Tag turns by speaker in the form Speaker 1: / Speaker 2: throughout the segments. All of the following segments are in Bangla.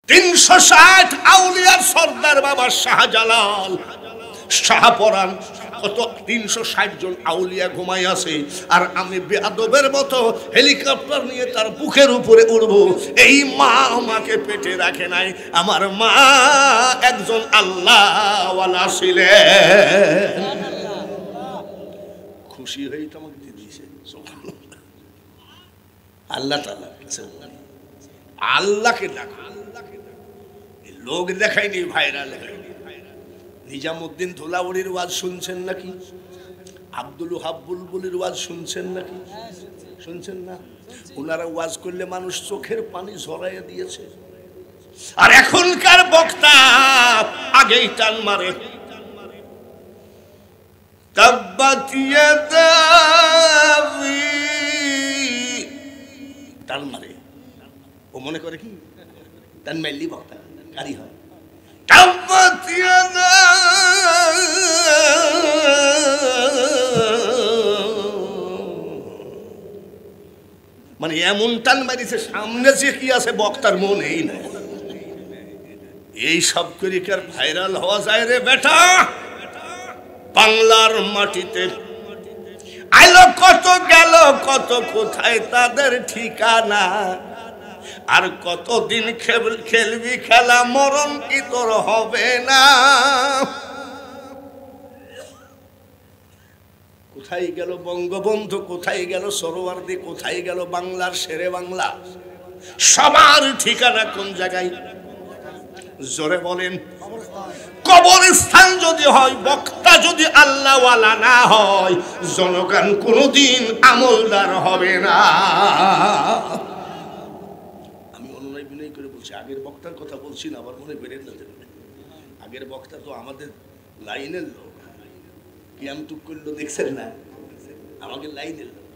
Speaker 1: 360 আউলিয়ার সর্দার বাবা শাহজালাল শাহপরান কত 360 জন আউলিয়া ঘুমাই আছে, আর আমি বেয়াদবের মতো হেলিকপ্টার নিয়ে তার বুকের উপরে উড়ব। এই মা আমাকে পেটে রাখে নাই, আমার মা একজন আল্লাহওয়ালা ছিলেন। খুশি হয়ে তো আমাকে দিয়ে দিয়েছে আল্লাহ তাআলা। আল্লাহকে ডাকা, লোক দেখায়নি, ভাইরাল হয়নি। নিজামুদ্দিন ধুলাউড়ির ওয়াজ শুনছেন নাকি? আব্দুল ওহাব বুলবুলির ওয়াজ শুনছেন নাকি? শুনছেন না? ওনারা ওয়াজ করলে মানুষ চোখের পানি ঝরাইয়া দিয়েছে। আর এখনকার বক্তা আগেই টান মারে, টান মারে। ও মনে করে কি টান মারলি বক্তা কারি হয়। মানে এমন টান মারিছে সামনে যে কি আছে বক্তার মনেই নাই। এই সব করে কি আর ভাইরাল হওয়া যায় রে বেটা? বাংলার মাটিতে আইলো কত, গেল কত, কোথায় তাদের ঠিকানা? আর কতদিন খেলবি খেলা, মরণ কি তোর হবে না? কোথায় গেল বঙ্গবন্ধু, কোথায় গেল সরোয়ার্দী, কোথায় গেল বাংলার শেরে বাংলা? সবার ঠিকানা কোন জায়গায়? জোরে বলেন। কবরস্থান যদি হয়, বক্তা যদি আল্লাহওয়ালা না হয়, জনগণ কোনদিন আমলদার হবে না। আমি অনুনয় বিনয় করে বলছি, আগের বক্তার কথা বলছি না, আবার মনে বেড়ে না দেবে। আগের বক্তা তো আমাদের লাইনের লোক, কিয়ামটুক করলো দেখছেন না? আমাদের লাইনের লোক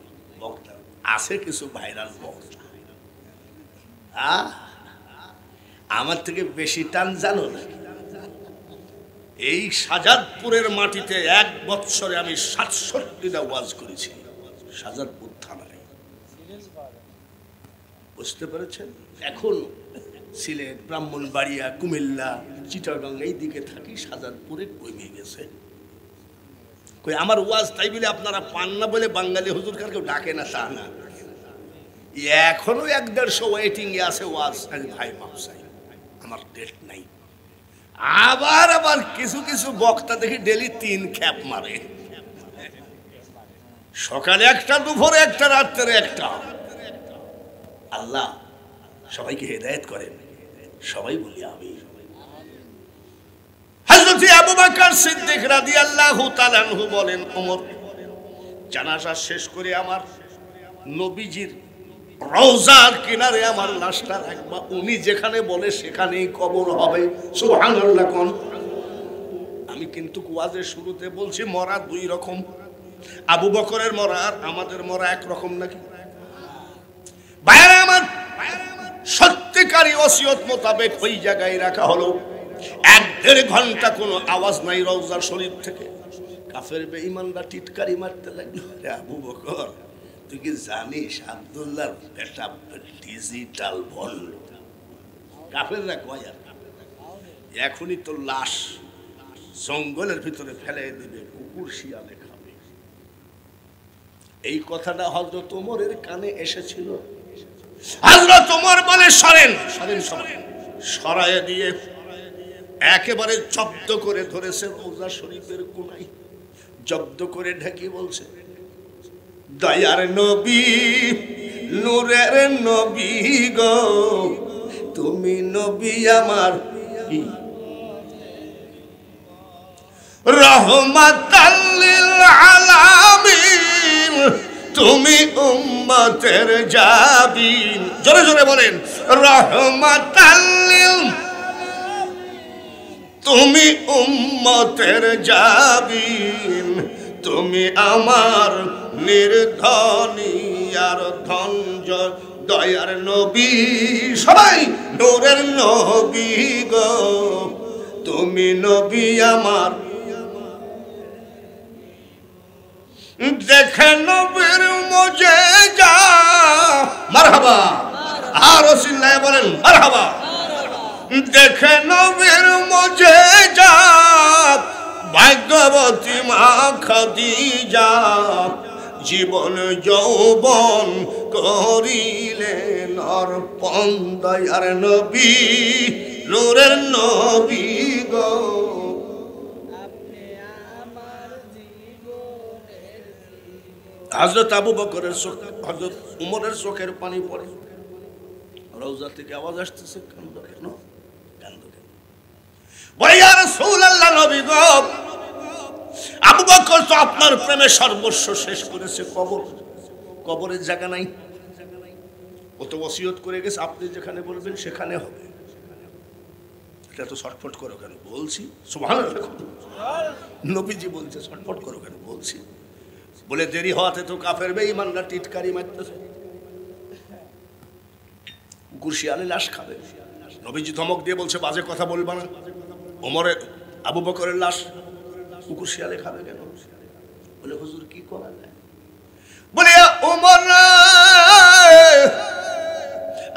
Speaker 1: বক্তা আছে, কিছু ভাইরাল বক্তা আমার থেকে বেশি টান জানো না? এই শাহজাদপুরের মাটিতে 1 বছরে আমি 67টা ওয়াজ করেছি, শাহজাদপুর থানায়। বুঝতে পেরেছেন? এখন সিলেট, ব্রাহ্মণবাড়িয়া, কুমিল্লা, চিটাগাং এই দিকে থাকি, শাহজাদপুরে কমে গেছে। কই আমার ওয়াজ তাই বলে আপনারা পান না বলে বাঙালি হুজুর কার কেউ ডাকে না তা না। এখনো 1-150 ওয়েটিং এ আছে ওয়াজ। ভাই মাপসাই আমার ডেট নাই। আবার আবার কিছু কিছু বক্তা দেখি ডেলি 3 খ্যাপ মারে, সকালে একটা, দুপুরে একটা, রাত্রে একটা। আল্লাহ সবাইকে হেদায়েত করেন, সবাই বলি আমি। হযরত আবু বকর সিদ্দিক রাদিয়াল্লাহু তাআলা আনহু বলেন, ওমর জানাজা শেষ করে আমার নবীজির রওজার কিনারে আমার লাশটা রাখবা, উনি যেখানে বলে সেখানেই কবর হবে। সুবহানাল্লাহ কোন। আমি কিন্তু ওয়াজের শুরুতে বলছি মরা 2 রকম। আবু বকরের মরা আর আমাদের মরা এক রকম নাকি? ভাইরা আমার, সত্যিকারী ওসিয়ত মোতাবেক ওই জায়গায় রাখা হলো। 1-1.5 ঘন্টা কোনো আওয়াজ নাই রওজা শরীফ থেকে। কাফের বেঈমানরা টিটকারি মারতে লাগলো, রে আবু বকর তুই কি জানিস আব্দুল্লাহর বেটা ডিজিটাল ভন্ড? কাফেররা কয় আর এখনই তো লাশ জঙ্গলের ভিতরে ফেলে দিবে, কুকুর শিয়ালে খাবে। এই কথাটা হযরত ওমরের কানে এসেছিল। হযরত ওমর বলে সরেন, সরেন, সরেন। সরায়ে দিয়ে একেবারে জব্দ করে ধরেছে রওজা শরীফের কোনায়, জব্দ করে ঢেকে বলছে, দয়ার নবী, নূরের নবী গো, তুমি নবী আমার কি রহমাতাল লিল আলামিন, তুমি উম্মতের জাবিন। জোরে জোরে বলেন, রহমাতাল লিল, তুমি উম্মতের জাবিন, তুমি আমার নির্ধনী আর ধনজ, দয়ার নবী, সবাই নূরের নবী গো, তুমি নবী আমার। দেখে নবীর মুজিজা, মারহাবা। আর রাসূলুল্লাহ বলেন মারহাবা। দেখে নবীর মুজিজা ভাগ্যবতী মা খাদিজা জীবন যৌবন করিলেন অর্পণ দয়ার নবী নূরের নবী গো হযরত আবু বকরের চোখ হযরত উমরের চোখের পানি পড়ে রওজা থেকে আওয়াজ আসতেছে কান্দো কেন কান্দো কেন বলে ইয়া রাসূলুল্লাহ নবী গো আবু বকর তো আপনার প্রেমে সর্বস্ব শেষ করেছে কবরের জায়গা নাই ও তো ওসিয়ত করে গেছে আপনি যেখানে বলবেন সেখানে হবে এটা তো ছটফট করো কেন বলছি সুবহানাল্লাহ নবীজি বলছে ছটফট করো কেন বলছি বলে দেরি হওয়াতে তো কাফের বেঈমানরা টিটকারি মারতেছে কুরশিয়ালে লাশ খাবে নবীজি ধমক দিয়ে বলছে বাজে কথা বলবা না ওমরের আবু বকরের লাশ কুকুর শিয়ালে খাবে কেন বলে হুজুর কি করা যায় বলে ওমর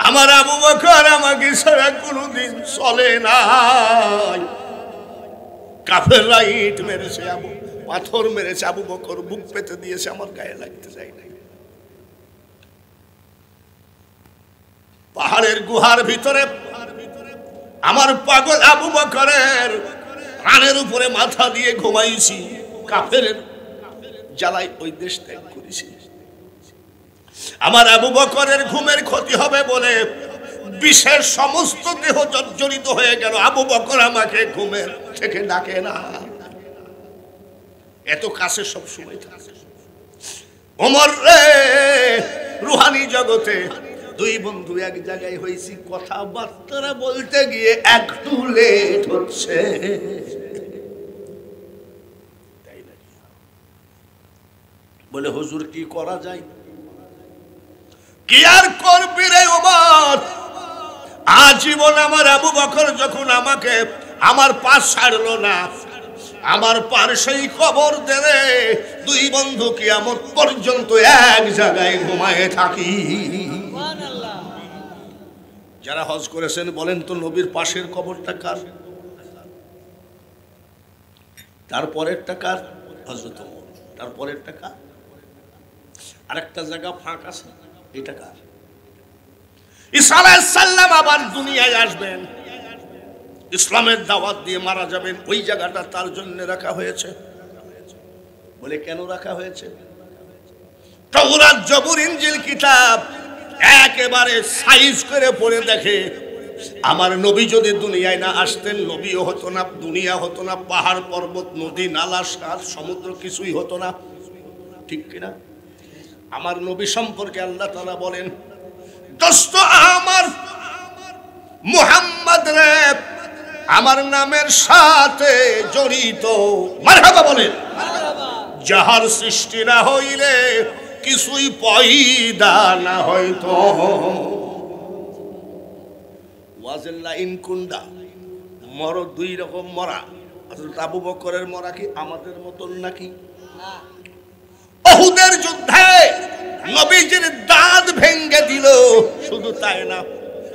Speaker 1: আমার আবু বকর আমাকে ছাড়া কোনোদিন চলে না কাফেররা ইট মেরেছে পাথর মেরেছে আবু বকর বুক পেতে দিয়েছে আমার গায়ে লাগতে চাই নাই পাহাড়ের গুহার ভিতরে আমার পাগল আবু বকরের রানের উপরে মাথা দিয়ে ঘুমাইছি কাফেরের জ্বালাই ওই দেশ ত্যাগ করেছি আমার আবু বকরের ঘুমের ক্ষতি হবে বলে বিশেষ সমস্ত দেহ জর্জরিত হয়ে গেল আবু বকর আমাকে ঘুমের থেকে ডাকে না এত কাছে সব সময় থাকে ওমর রে রুহানি জগতে দুই বন্ধু এক জায়গায় হয়েছি কথাবার্তা বলতে গিয়ে একটু লেট হচ্ছে বলে হুজুর কি করা যায় কি আর করবি রে ওমর আজীবন আমার আবু বকর যখন আমাকে আমার পাশ ছাড়লো না আমার পাশেই কবর দেবে দুই বন্ধু কিয়ামত পর্যন্ত এক জায়গায় ঘুমায়ে থাকি যারা হজ করেছেন বলেন তো নবীর পাশের কবরটা কার তারপরেরটা কার হযরত ওমর তারপরেরটা কার আরেকটা জায়গা ফাঁকা আছে এটা কার ঈসা আলাইহিস সালাম আবার দুনিয়ায় আসবেন ইসলামের দাওয়াত দিয়ে মারা যাবেন ওই জায়গাটা তার জন্য রাখা হয়েছে বলে কেন রাখা হয়েছে তাওরাত জবুর ইনজিল কিতাব একেবারে সাইজ করে পড়ে দেখে আমার নবী যদি দুনিয়ায় না আসতেন নবীও হতো না দুনিয়া হতো না পাহাড় পর্বত নদী নালা সাত সমুদ্র কিছুই হতো না ঠিক কিনা আমার নবী সম্পর্কে আল্লাহ তাআলা বলেন দোস্ত আমার মুহাম্মদ রে আমার নামের সাথে জড়িত মারহাবা বলেন যাহার সৃষ্টি না হইলে কিছুই পয়দা না হয়তো ওয়াজের লাইন কুন্ডা মর দুই রকম মরা হযরত আবু বকরের মরা কি আমাদের মতন নাকি উহুদের যুদ্ধে নবীজির দাঁত ভেঙে দিল শুধু তাই না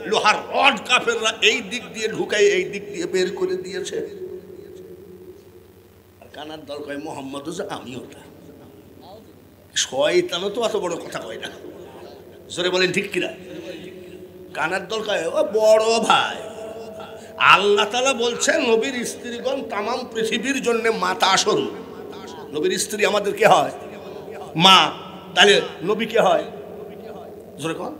Speaker 1: লোহার রড কাফেররা এই দিক দিয়ে ঢুকাই এই দিক দিয়ে বের করে দিয়েছে আর কানার দল কয় মোহাম্মদ আমি ওটা শয়তানও তো অত বড় কথা কয় না জোরে বলেন ঠিক কিনা কানার দল কয় ও বড় ভাই আল্লাহ তাআলা বলছেন নবীর স্ত্রীগণ তামাম পৃথিবীর জন্য মাতা স্বরূপ নবীর স্ত্রী আমাদের কে হয় মা তাহলে নবী কে হয় জোরে কোন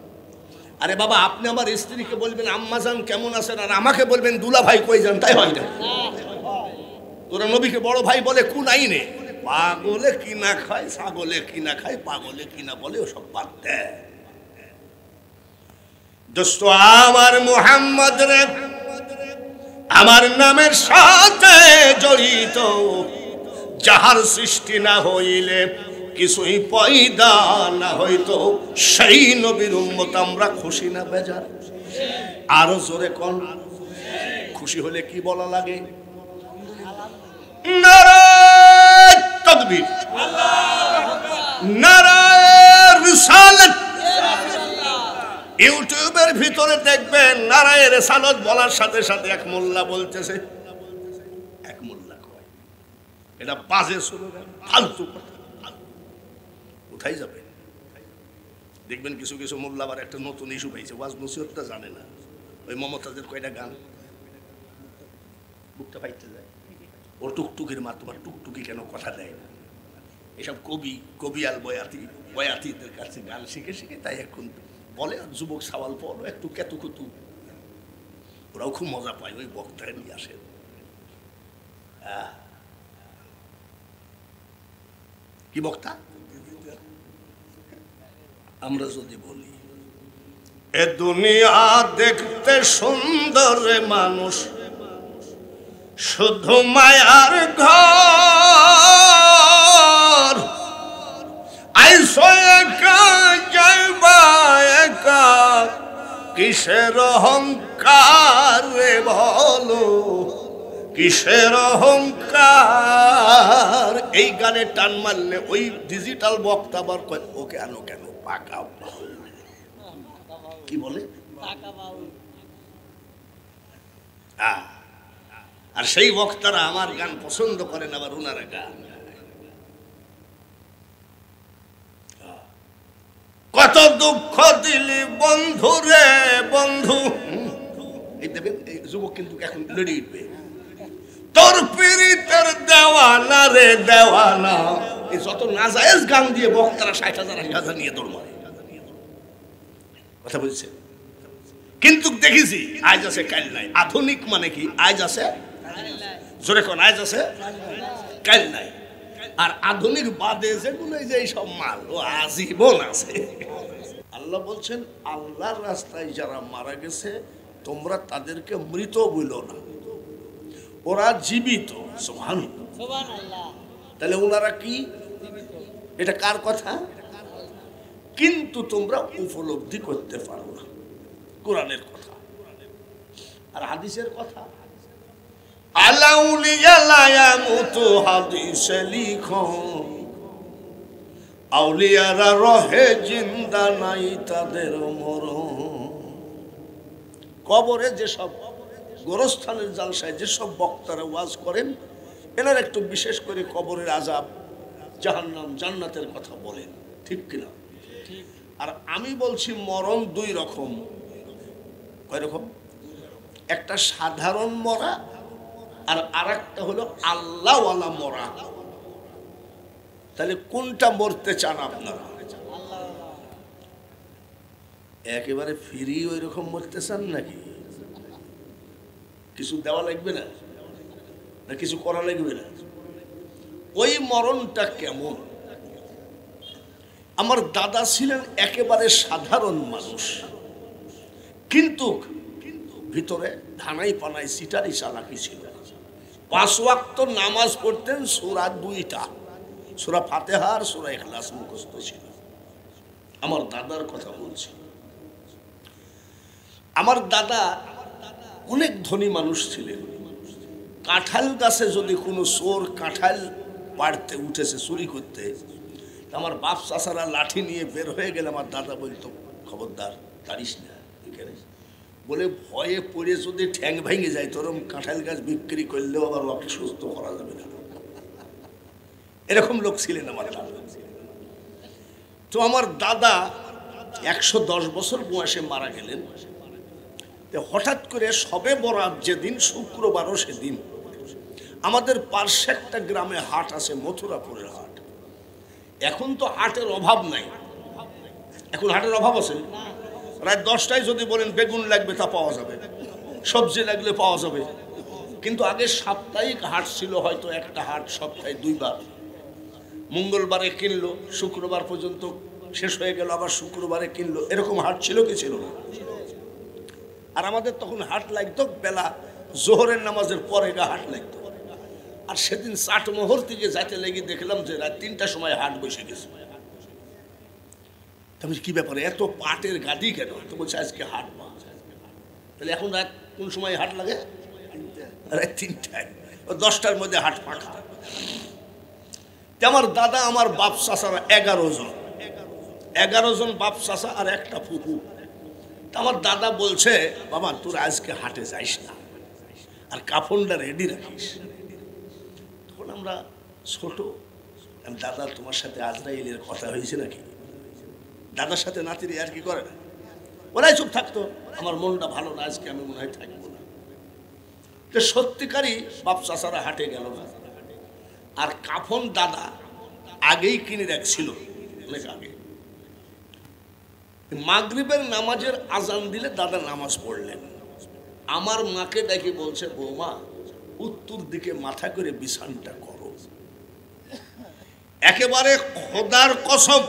Speaker 1: আরে বাবা আপনি আমার স্ত্রীকে বলবেন আম্মা জান কেমন আছেন আর আমাকে বলবেন দুলা ভাই কই যান তাই হয় না তোরা নবীকে বড় ভাই বলে কোন আইনে পাগলে কি না খায় ছাগলে কি না খায় পাগলে কি না বলে ওসব বাদ দেয় দোস্ত আমার মুহাম্মদ রে আমার নামের সাথে জড়িত যাহার সৃষ্টি না হইলে কিছুই পয়দা না হইতো সেই নবীর উম্মত আমরা খুশি না বেজার আরো জোরে কোন খুশি হলে কি বলা লাগে নারায়ে তাকবীর আল্লাহু আকবার নারায়ে রিসালাত ইউটিউবের ভিতরে দেখবেন নারায়ের সালত বলার সাথে সাথে এক মোল্লা বলতেছে, এক মোল্লা কয় এটা বাজে স্লোগান, ফালতু কথা, কোথায় যাবে? দেখবেন কিছু কিছু মোল্লা আবার একটা নতুন ইস্যু পাইছে, ওয়াজ নসিহতটা জানে না। ওই মমতাজের কয়টা গান বুকটা পাইতে যায়, ওর টুকটুকির মা তোমার টুকটুকি কেন কথা দেয় না, এসব কবি আল বয়াতিদের কাছে গান শিখে শিখে তাই এখন বলে। যুবক সওয়াল পড়ো একটু কেতুকুতু, ওরাও খুব মজা পায় ওই বক্তায় নিয়ে আসে। কি বক্তা? আমরা যদি বলি এ দুনিয়া দেখতে সুন্দর মানুষ, শুধু মায়ার ঘর, আইসো একা যাইবা একা, কিসের অহংকার রে বলো, কিসের অহংকার। এই গানে টান মারলে ওই ডিজিটাল বক্তা আবার কয় ও কেন কেন পাকা, কি বলে? আর সেই বক্তারা আমার গান পছন্দ করেন, আবার ওনারা গান। কত দুঃখ দিলি বন্ধু রে বন্ধু, এই দেখবেন এই যুবক কিন্তু এখন লড়ে উঠবে, তোর পীড়িতের দেওয়ানা রে দেওয়ানা। এই যত নাজায়েজ গান দিয়ে বক্তারা 60,000 80,000 নিয়ে দৌড় মারে, কথা বলছে। কিন্তু দেখেছি আজ আছে কাল নাই। আধুনিক মানে কি? আজ আছে, জোরে কোন, আজ আছে কাল নাই। আর আধুনিক বাদে যেগুলো যে সব মাল ও আজীবন আছে। আল্লাহ বলছেন আল্লাহর রাস্তায় যারা মারা গেছে তোমরা তাদেরকে মৃত বলো না, ওরা জীবিত। সুবহানাল্লাহ। তাহলে ওনারা কি? এটা কার কথা? কিন্তু তোমরা উপলব্ধি করতে পারো না। কোরআনের কথা আর হাদিসের কথা। আলাউলিয়া লা ইয়ামুতু হাদিসে লিখো, আউলিয়ারা রহে জিন্দা নাই তাদের মরণ। কবরে যেসব গোরস্থানের জালসায় যেসব বক্তারা ওয়াজ করেন এনার একটু বিশেষ করে কবরের আযাব, জাহান্নাম, জান্নাতের কথা বলেন, ঠিক কিনা? আর আমি বলছি মরণ দুই রকম। কয় রকম? একটা সাধারণ মরা আর আরেকটা হলো আল্লাহওয়ালা মরা। তাহলে কোনটা মরতে চান আপনারা? একেবারে ফ্রি ওই রকম মরতে চান নাকি কিছু দেওয়া লাগবে না, না কিছু করা লাগবে না? ওই মরণটা কেমন? আমার দাদা ছিলেন একেবারে সাধারণ মানুষ, কিন্তু ভিতরে ধানাই পানাই সিটারি চালাকি ছিল। 5 ওয়াক্ত নামাজ পড়তেন, সূরা 2টা, সূরা ফাতিহা আর সূরা ইখলাস মুখস্থ ছিল। আমার দাদার কথা বলছি। আমার দাদা অনেক ধনী মানুষ ছিলেন। কাঁঠাল গাছে যদি কোনো চোর কাঁঠাল পাড়তে উঠেছে চুরি করতে, আমার বাপ চাচারা লাঠি নিয়ে বের হয়ে গেলে আমার দাদা বলতো খবরদার তাড়িস না, বলে ভয়ে পড়ে যদি ঠ্যাং ভেঙে যায় তোরম কাঁঠাল গাছ বিক্রি করলেও আবার ওকে সুস্থ করা যাবে না। এরকম লোক ছিলেন আমার দাদা। তো আমার দাদা 110 বছর বয়সে মারা গেলেন। হঠাৎ করে সবে বরাত যেদিন, শুক্রবারও সেদিন, আমাদের পার্শ্বে একটা গ্রামে হাট আছে, মথুরাপুরের হাট। এখন তো হাটের অভাব নাই, এখন হাটের অভাব আছে। রাত 10টায় যদি বলেন বেগুন লাগবে তা পাওয়া যাবে, সবজি লাগলে পাওয়া যাবে। কিন্তু আগে সাপ্তাহিক হাট ছিল, হয়তো একটা হাট সপ্তাহে 2 বার। মঙ্গলবারে কিনলো, শুক্রবার পর্যন্ত শেষ হয়ে গেল, আবার শুক্রবারে কিনলো, এরকম হাট ছিল কি ছিল না? আর আমাদের তখন হাট লাগতো বেলা জোহরের নামাজের পরে হাট লাগতো। আর সেদিন চাটমোহর থেকে যাইতে লেগে দেখলাম যে রাত 3টার সময় হাট বসে গেছে। আমি কি ব্যাপারে এত পাটের গাড়ি কেন? তো বলছে আজকে হাট। তাহলে এখন রাত কোন সময় হাট লাগে? রাত 3টায়। 10টার মধ্যে হাট ফাঁকা। আমার দাদা, আমার বাপ চাচারা 11 জন, 11 জন বাপ চাচা আর একটা ফুফু। আমার দাদা বলছে, বাবা তোর আজকে হাটে যাইস না, আর কাফনটা রেডি রাখিস। তখন আমরা ছোট, দাদা তোমার সাথে আজরাইলের কথা হয়েছে নাকি? দাদার সাথে নাতির আর কি করে না, ওরাই চুপ থাকতো। আমার মনটা ভালো না, আজকে আমি মনে হয় থাকবো না। সত্যিকারই বাপ চাচারা হাটে গেল না। আর কাফন দাদা আগেই কিনে রাখছিল, অনেক আগে। মাগরিবের নামাজের আজান দিলে দাদা নামাজ পড়লেন। আমার মাকে ডেকে বলছে, বৌমা উত্তর দিকে মাথা করে বিছানটা করো। একেবারে খোদার কসম,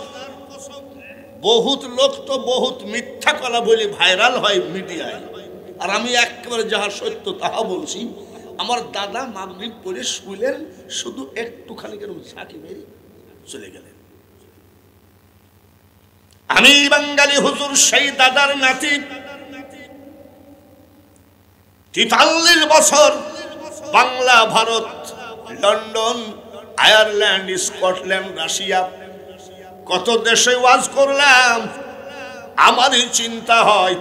Speaker 1: বহুত লোক তো বহুত মিথ্যা কথা বলে ভাইরাল হয় মিডিয়ায়, আর আমি একেবারে যাহা সত্য তাহা বলছি। আমার দাদা মাগরিব পড়ে শুইলেন, শুধু একটুখানি কেন ঝাঁকি মেরে চলে গেলেন। আমি বাঙালি হুজুর সেই দাদার নাতি, 43 বছর Bangla, Bharat, London, Ireland, Scotland, Russia, কত দেশে ওয়াজ করলাম। আমারই চিন্তা হয়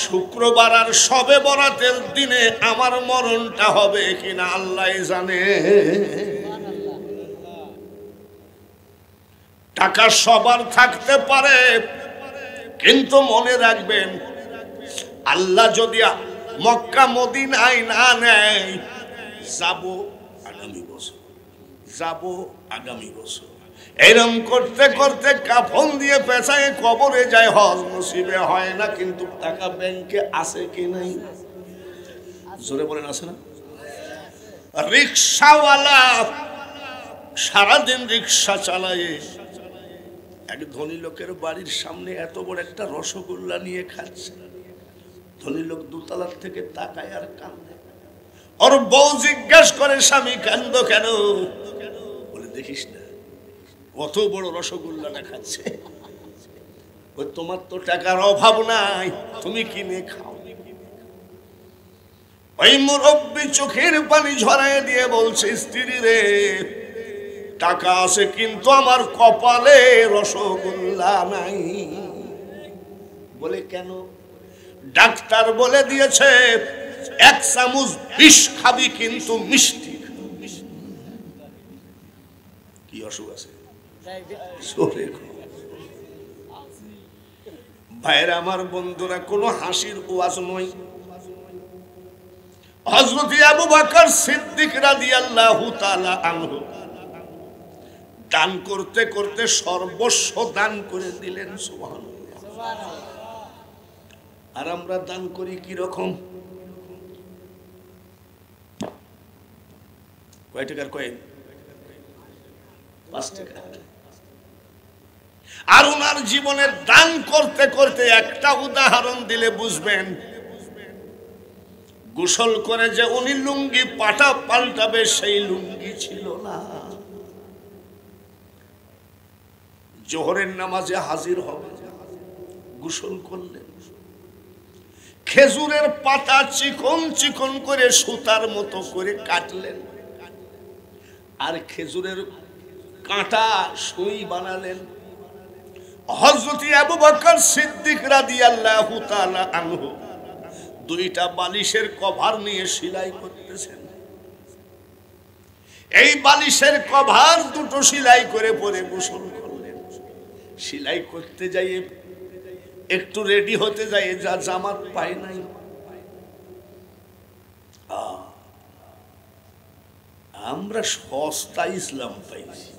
Speaker 1: শুক্রবার আর শবে বরাতের দিনে আমার মরণটা হবে কিনা আল্লাহ জানে। টাকা সবার থাকতে পারে, কিন্তু মনে রাখবেন আল্লাহ যদি মক্কা মদিনায় না নেয়, যাব আগামী বছর, যাব আগামী বছর। এরম করতে করতে কাফন দিয়ে পেছায় কবরে যায়, হজ নসিবে হয় না। কিন্তু টাকা ব্যাংকে আছে কি নাই? জোরে বলেন আছে না? রিক্সাওয়ালা সারাদিন রিক্সা চালায়, এক ধনী লোকের বাড়ির সামনে এত বড় একটা রসগোল্লা নিয়ে খাচ্ছে। ধনী লোক দোতলার থেকে তাকায় আর কান্দে। ওর বউ জিজ্ঞেস করে, স্বামী কান্দ কেন? বলে, দেখিস না কত বড় রসগোল্লাটা খাচ্ছে। তোমার তো টাকার অভাব নাই, তুমি কিনে খাও। ওই মুরব্বী চোখের পানি ঝরায় দিয়ে বলছে, স্ত্রী রে টাকা আছে কিন্তু আমার কপালে রসগোল্লা নাই। বলে কেন? ডাক্তার বলে দিয়েছে 1 চামচ বিষ খাবি কিন্তু মিষ্টি। কি অসুখ আছে? ভাইরা আমার, বন্ধুরা, কোনো হাসির ওয়াজ নয়। হযরত আবু বকর সিদ্দিক রাদিয়াল্লাহু তাআলা আনহু দান করতে করতে সর্বস্ব দান করে দিলেন। সুবহানাল্লাহ। আর আমরা দান করি কি রকম? কয় টাকার কয়েন? 5 টাকা। আর ওনার জীবনের দান করতে করতে একটা উদাহরণ দিলে বুঝবেন। গোসল করে যে উনি লুঙ্গি পাল্টাবে, সেই লুঙ্গি ছিল না। জোহরের নামাজে হাজির হবে, গোসল করলেন, খেজুরের পাতা চিকন চিকন করে সুতার মতো করে কাটলেন, আর খেজুরের কাঁটা সুই বানালেন। হযরত আবু বকর সিদ্দিক রাদিয়াল্লাহু তাআলা আনহু 2টা বালিশের কভার নিয়ে সেলাই করতেছেন। এই বালিশের কভার 2টো সেলাই করে পরে গোসল করলেন। সেলাই করতে যাই একটু রেডি হতে যাই, যা জামাত পায় নাই। আমরা সস্তা ইসলাম পাইছি।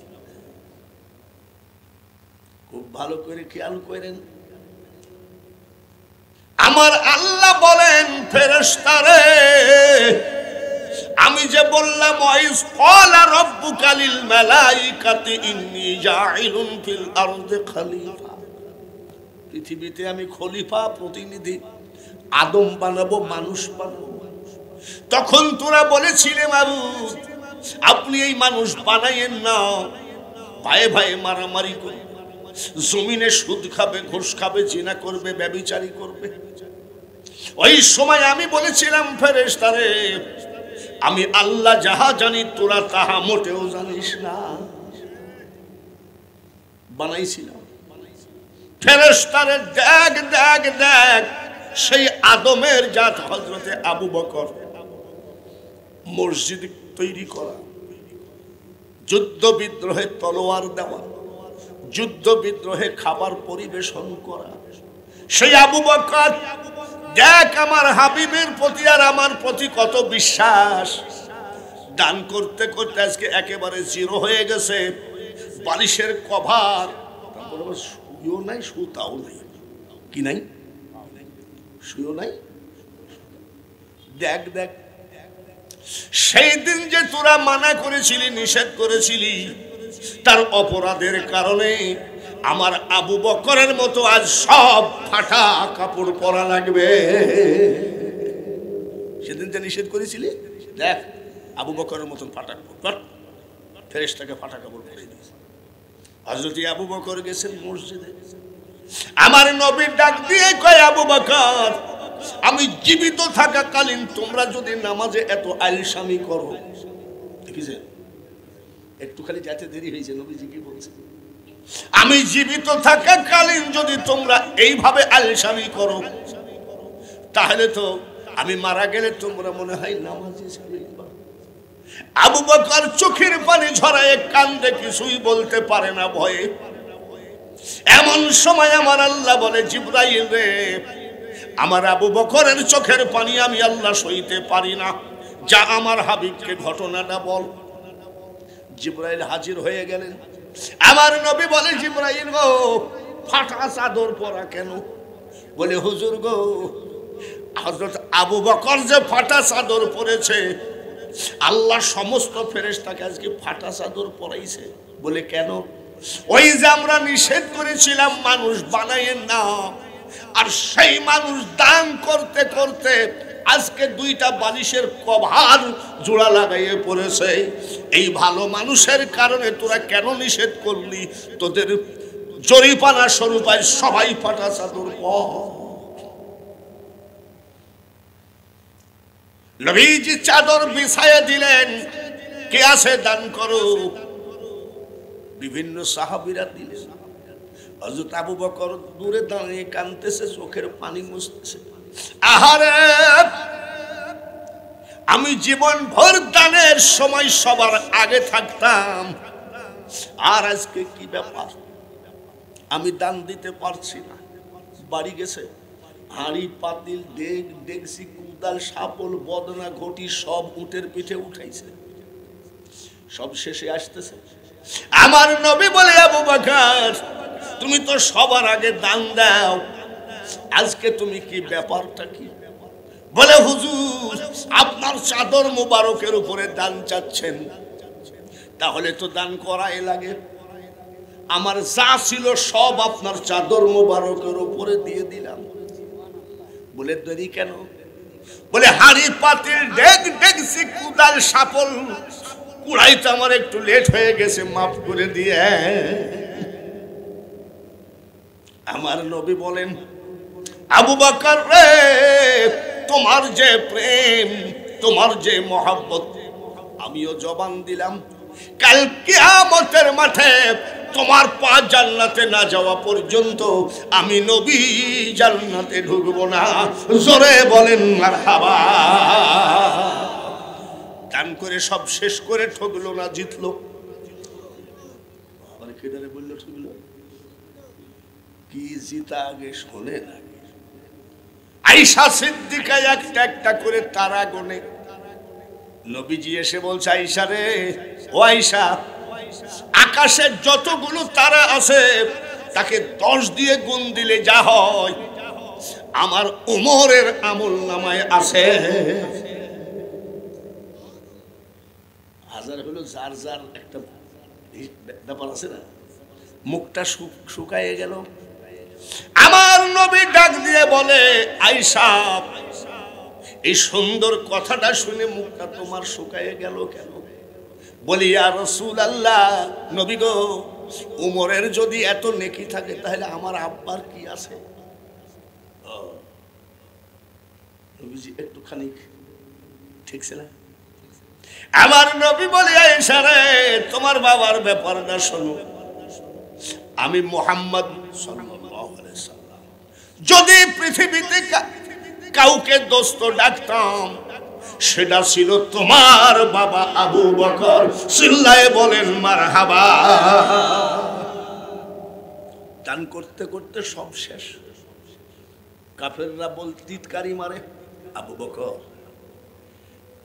Speaker 1: খুব ভালো করে খেয়াল করেন। আমার আল্লাহ বলেন, ফেরেশতারে আমি যে বললাম, ওয়াইস ক্বালা রাব্বুকা লিল মালাইকাতি ইন্নী জাইলুন ফিল আরদি খলিফা, পৃথিবীতে আমি খলিফা, প্রতিনিধি, আদম বানাবো, মানুষ বানাবো। তখন তোরা বলেছিলে, মাবুদ আপনি এই মানুষ বানাইয়েন না, ভাইয়ে ভাইয়ে মারামারি করবে, জমিনে সুদ খাবে, ঘুষ খাবে, জিনা করবে, ব্যভিচারী করবে। ওই সময় আমি বলেছিলাম, ফেরেশতারে আমি আল্লাহ যাহা জানি তোরা তাহা মোটেও জানিস না। বানাইছিলাম। ফেরেশতারে দেখ দেখ দেখ, সেই আদমের জাত হযরতে আবু বকর মসজিদ তৈরি করা, যুদ্ধ বিদ্রোহে তলোয়ার দেওয়া, যুদ্ধ বিদ্রোহে খাবার পরিবেশন করা। সেই আবু বকর দেখ আমার হাবিবের প্রতি আর আমার প্রতি কত বিশ্বাস, দান করতে করতে আজকে একেবারে জিরো হয়ে গেছে। বালিশের কভার, শুয়েও নাই সুতাও নাই, কি নাই, শুয়েও নাই। দেখ দেখ সেই দিন যে তোরা মানা করেছিলি, নিষেধ করেছিলি, তার অপরাধের কারণে আমার আবু বকরের মতো আজ সব ফাটা কাপড় পরা লাগবে। সেদিন যে নিষেধ করেছিলি, দেখ আবু বকরের মতন ফাটা কাপড়, ফেরেশতাকে ফাটা কাপড় পরিয়ে দিয়েছে। হযরত আবু বকর গেছেন মসজিদে, আমার নবী ডাক দিয়ে কয়, আবু বকর আমি জীবিত থাকাকালীন তোমরা যদি নামাজে এত আলসামি করো, দেখেছেন একটু খালি যেতে দেরি হয়েছে, নবীজি কি বলছে, আমি জীবিত থাকাকালীন যদি তোমরা এইভাবে আলসামি করো, তাহলে তো আমি মারা গেলে তোমরা মনে হয় নামাজে ছেড়ে দিবা। আবু বকর চোখের পানি ঝরায় কান্দে, কিছুই বলতে পারে না ভয়ে। এমন সময় আমার আল্লাহ বলে, জিবরাইল রে, আমার আবু বকরের চোখের পানি আমি আল্লাহ সইতে পারি না, যা আমার হাবিবকে ঘটনাটা বল। জিবরাইল হাজির হয়ে গেলেন। আমার নবী বলে, জিবরাইল গো, ফাটা চাদর পরা কেন? বলে, হুজুর গো, হযরত আবু বকর যে ফাটা চাদর পরেছে, আল্লাহ সমস্ত ফেরেশতাকে আজকে ফাটা চাদর পরাইছে। বলে কেন? ওই যে আমরা নিষেধ করেছিলাম মানুষ বানায়েন না, আর সেই মানুষ দান করতে করতে আজকে দুইটা বালিশের কভার জোড়া লাগাইয়ে পড়েছে। এই ভালো মানুষের কারণে তোরা কেন নিষেধ করলি? তোদের জরিপানা স্বরূপ সবাই ফাটা চাদর পর। নবীজি চাদর বিছাইয়ে দিলেন, কে আছে দান করো। বিভিন্ন সাহাবীরা দিলেন। হযরত আবু বকর দূরে দাঁড়িয়ে কাঁদতেছে, চোখের পানি মুছতেছে। আহারে, আমি জীবন ভর দানের সময় সবার আগে থাকতাম, আর আজকে কি ব্যাপার, আমি দান দিতে পারছি না। বাড়ি গেছে, হাঁড়ি পাতিল ডেক ডেকসি কুদাল শাপল বদনা ঘটি সব উটের পিঠে উঠাইছে, সব শেষে আসতেছে। আমার নবী বলে, আবু বকর তুমি তো সবার আগে দান দাও, আজকে তুমি কি ব্যাপারটা কি? বলে, হুজুর আপনার চাদর মোবারকের উপরে দান চাচ্ছেন, তাহলে তো দান করাই লাগে। আমার যা ছিল সব আপনার চাদর মোবারকের উপরে দিয়ে দিলাম। বলে, দেরি কেন? বলে, হাঁড়ি পাতিল ডেক ডেকসি কুদাল শাপল কুড়াইতে আমার একটু লেট হয়ে গেছে, মাফ করে দিয়ে। আমার নবী বলেন, আবু বকর রে, তোমার যে প্রেম, তোমার যে মহব্বত, আমিও জবান দিলাম, কাল কিয়ামতের মাঠে তোমার পা জান্নাতে না যাওয়া পর্যন্ত আমি নবী জান্নাতে ঢুকবো না। জোরে বলেন মারহাবা। দান করে সব শেষ করে ঠকলো না জিতলো? আবার কেদারে বললো ঠকলো কি? জিতা আগে শোনে না। আয়েশা সিদ্দিকা একটা একটা করে তারা গোনে। নবীজি এসে বলছে, আয়েশা রে, ও আয়েশা, আকাশের যতগুলো তারা আছে তাকে 10 দিয়ে গুণ দিলে যা হয় আমার উমরের আমল নামায় আছে। হাজার হলো যার যার একটা ব্যাপার আছে না, মুখটা শুকায়ে গেল। আমার নবী ডাক দিয়ে বলে, আয়েশা, এই সুন্দর কথাটা শুনে মুখটা তোমার শুকায়ে গেল কেন? বলি, ইয়া রাসূলুল্লাহ, নবী গো, উমরের যদি এত নেকি থাকে তাহলে আমার আব্বার কি আছে? নবীজি একটুখানি ঠিক ছিল। আমার নবী বলে, আয়েশা রে, তোমার বাবার ব্যাপারটা শোনো। আমি মুহাম্মদ সাল্লাল্লাহু আলাইহি সাল্লাম যদি পৃথিবীতে কাউকে দোস্ত ডাকতাম, সেটা ছিল তোমার বাবা আবু বকর। চিল্লায়ে বলেন মারহাবা। দান করতে করতে সব শেষ। কাফেররা বল টিটকারি মারে, আবু বকর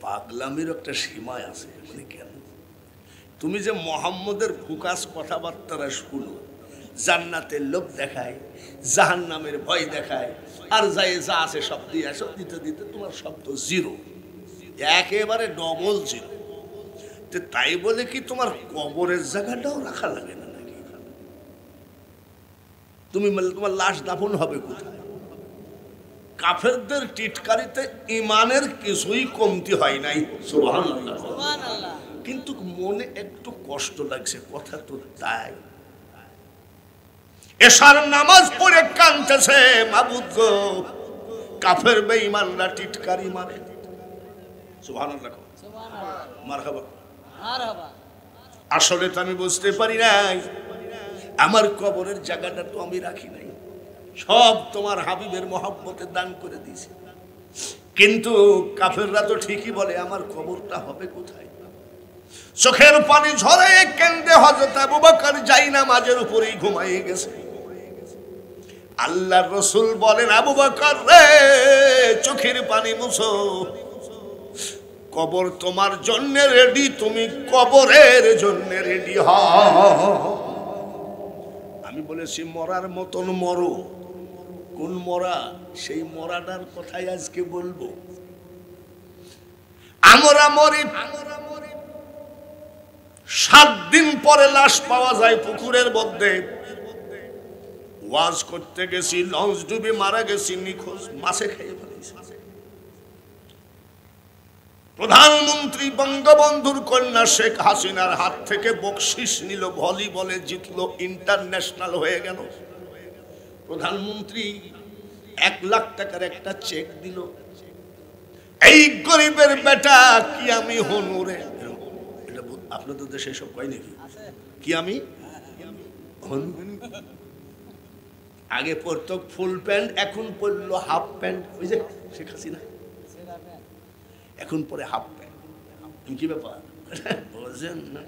Speaker 1: পাগলামির একটা সীমা আছে। মানে কেন? তুমি যে মুহাম্মদের ফুকাস কথাবার্তারা শুনো, জান্নাতের লোভ দেখায়, জাহান্নামের ভয় দেখায়, আর যাই যা আছে সব দিয়ে আসো, দিতে দিতে তোমার শব্দ জিরো, একেবারে ডবল জিরো। তাই বলে কি তোমার কবরের জায়গাটাও রাখা লাগে না নাকি? তুমি তোমার লাশ দাফন হবে কোথায়? কাফেরদের টিটকারিতে ইমানের কিছুই কমতি হয় নাই, সুবহানাল্লাহ। কিন্তু মনে একটু কষ্ট লাগছে, কথা তো তাই। এশার নামাজ পড়ে কাঁদতেছে, মাবুদ গো কাফের বেঈমানরা টিটকারি মারে। সুবহানাল্লাহ, মারহাবা। আসলে তো আমি বুঝতে পারি নাই, আমার কবরের জায়গাটা তো আমি রাখি নাই, সব তোমার হাবিবের মহব্বতে দান করে দিয়েছি। কিন্তু কাফেররা তো ঠিকই বলে আমার কবরটা হবে কোথায়? চোখের পানি ঝরে কেন্দে হযরত আবু বকর জায়নামাজের উপরেই ঘুমিয়ে গেছে। আল্লাহর রাসূল বলেন, আবু বকর রে চোখের পানি মুছো, কবর তোমার জন্য রেডি, তুমি কবরের জন্য রেডি হও। আমি বলেছি মরার মতন মরো। কোন মরা? সেই মরাটার কথাই আজকে বলবো। আমরা মরি 7 দিন পরে লাশ পাওয়া যায় পুকুরের মধ্যে। ওয়াজ করতে গেছি, লঞ্চ ডুবে মারা গেছি, নিখোঁজ, মাছে খেয়ে ফেলেছি। প্রধানমন্ত্রী বঙ্গবন্ধুর কন্যা শেখ হাসিনার হাত থেকে বকশিশ নিল, ভলিবলে জিতলো, ইন্টারন্যাশনাল হয়ে গেল। প্রধানমন্ত্রী 1 লাখ টাকার একটা চেক দিল। এই গরিবের বেটা কি আমি হনুরে, এটা আপনাদের দেশে সব কয় নাকি? কি আমি হনু? আগে পরতো ফুল প্যান্ট, এখন পরলো হাফ প্যান্ট। ওই যে শেখ হাসিনা এখন পরে হাফ প্যান্ট। কি ব্যাপার বুঝেন না?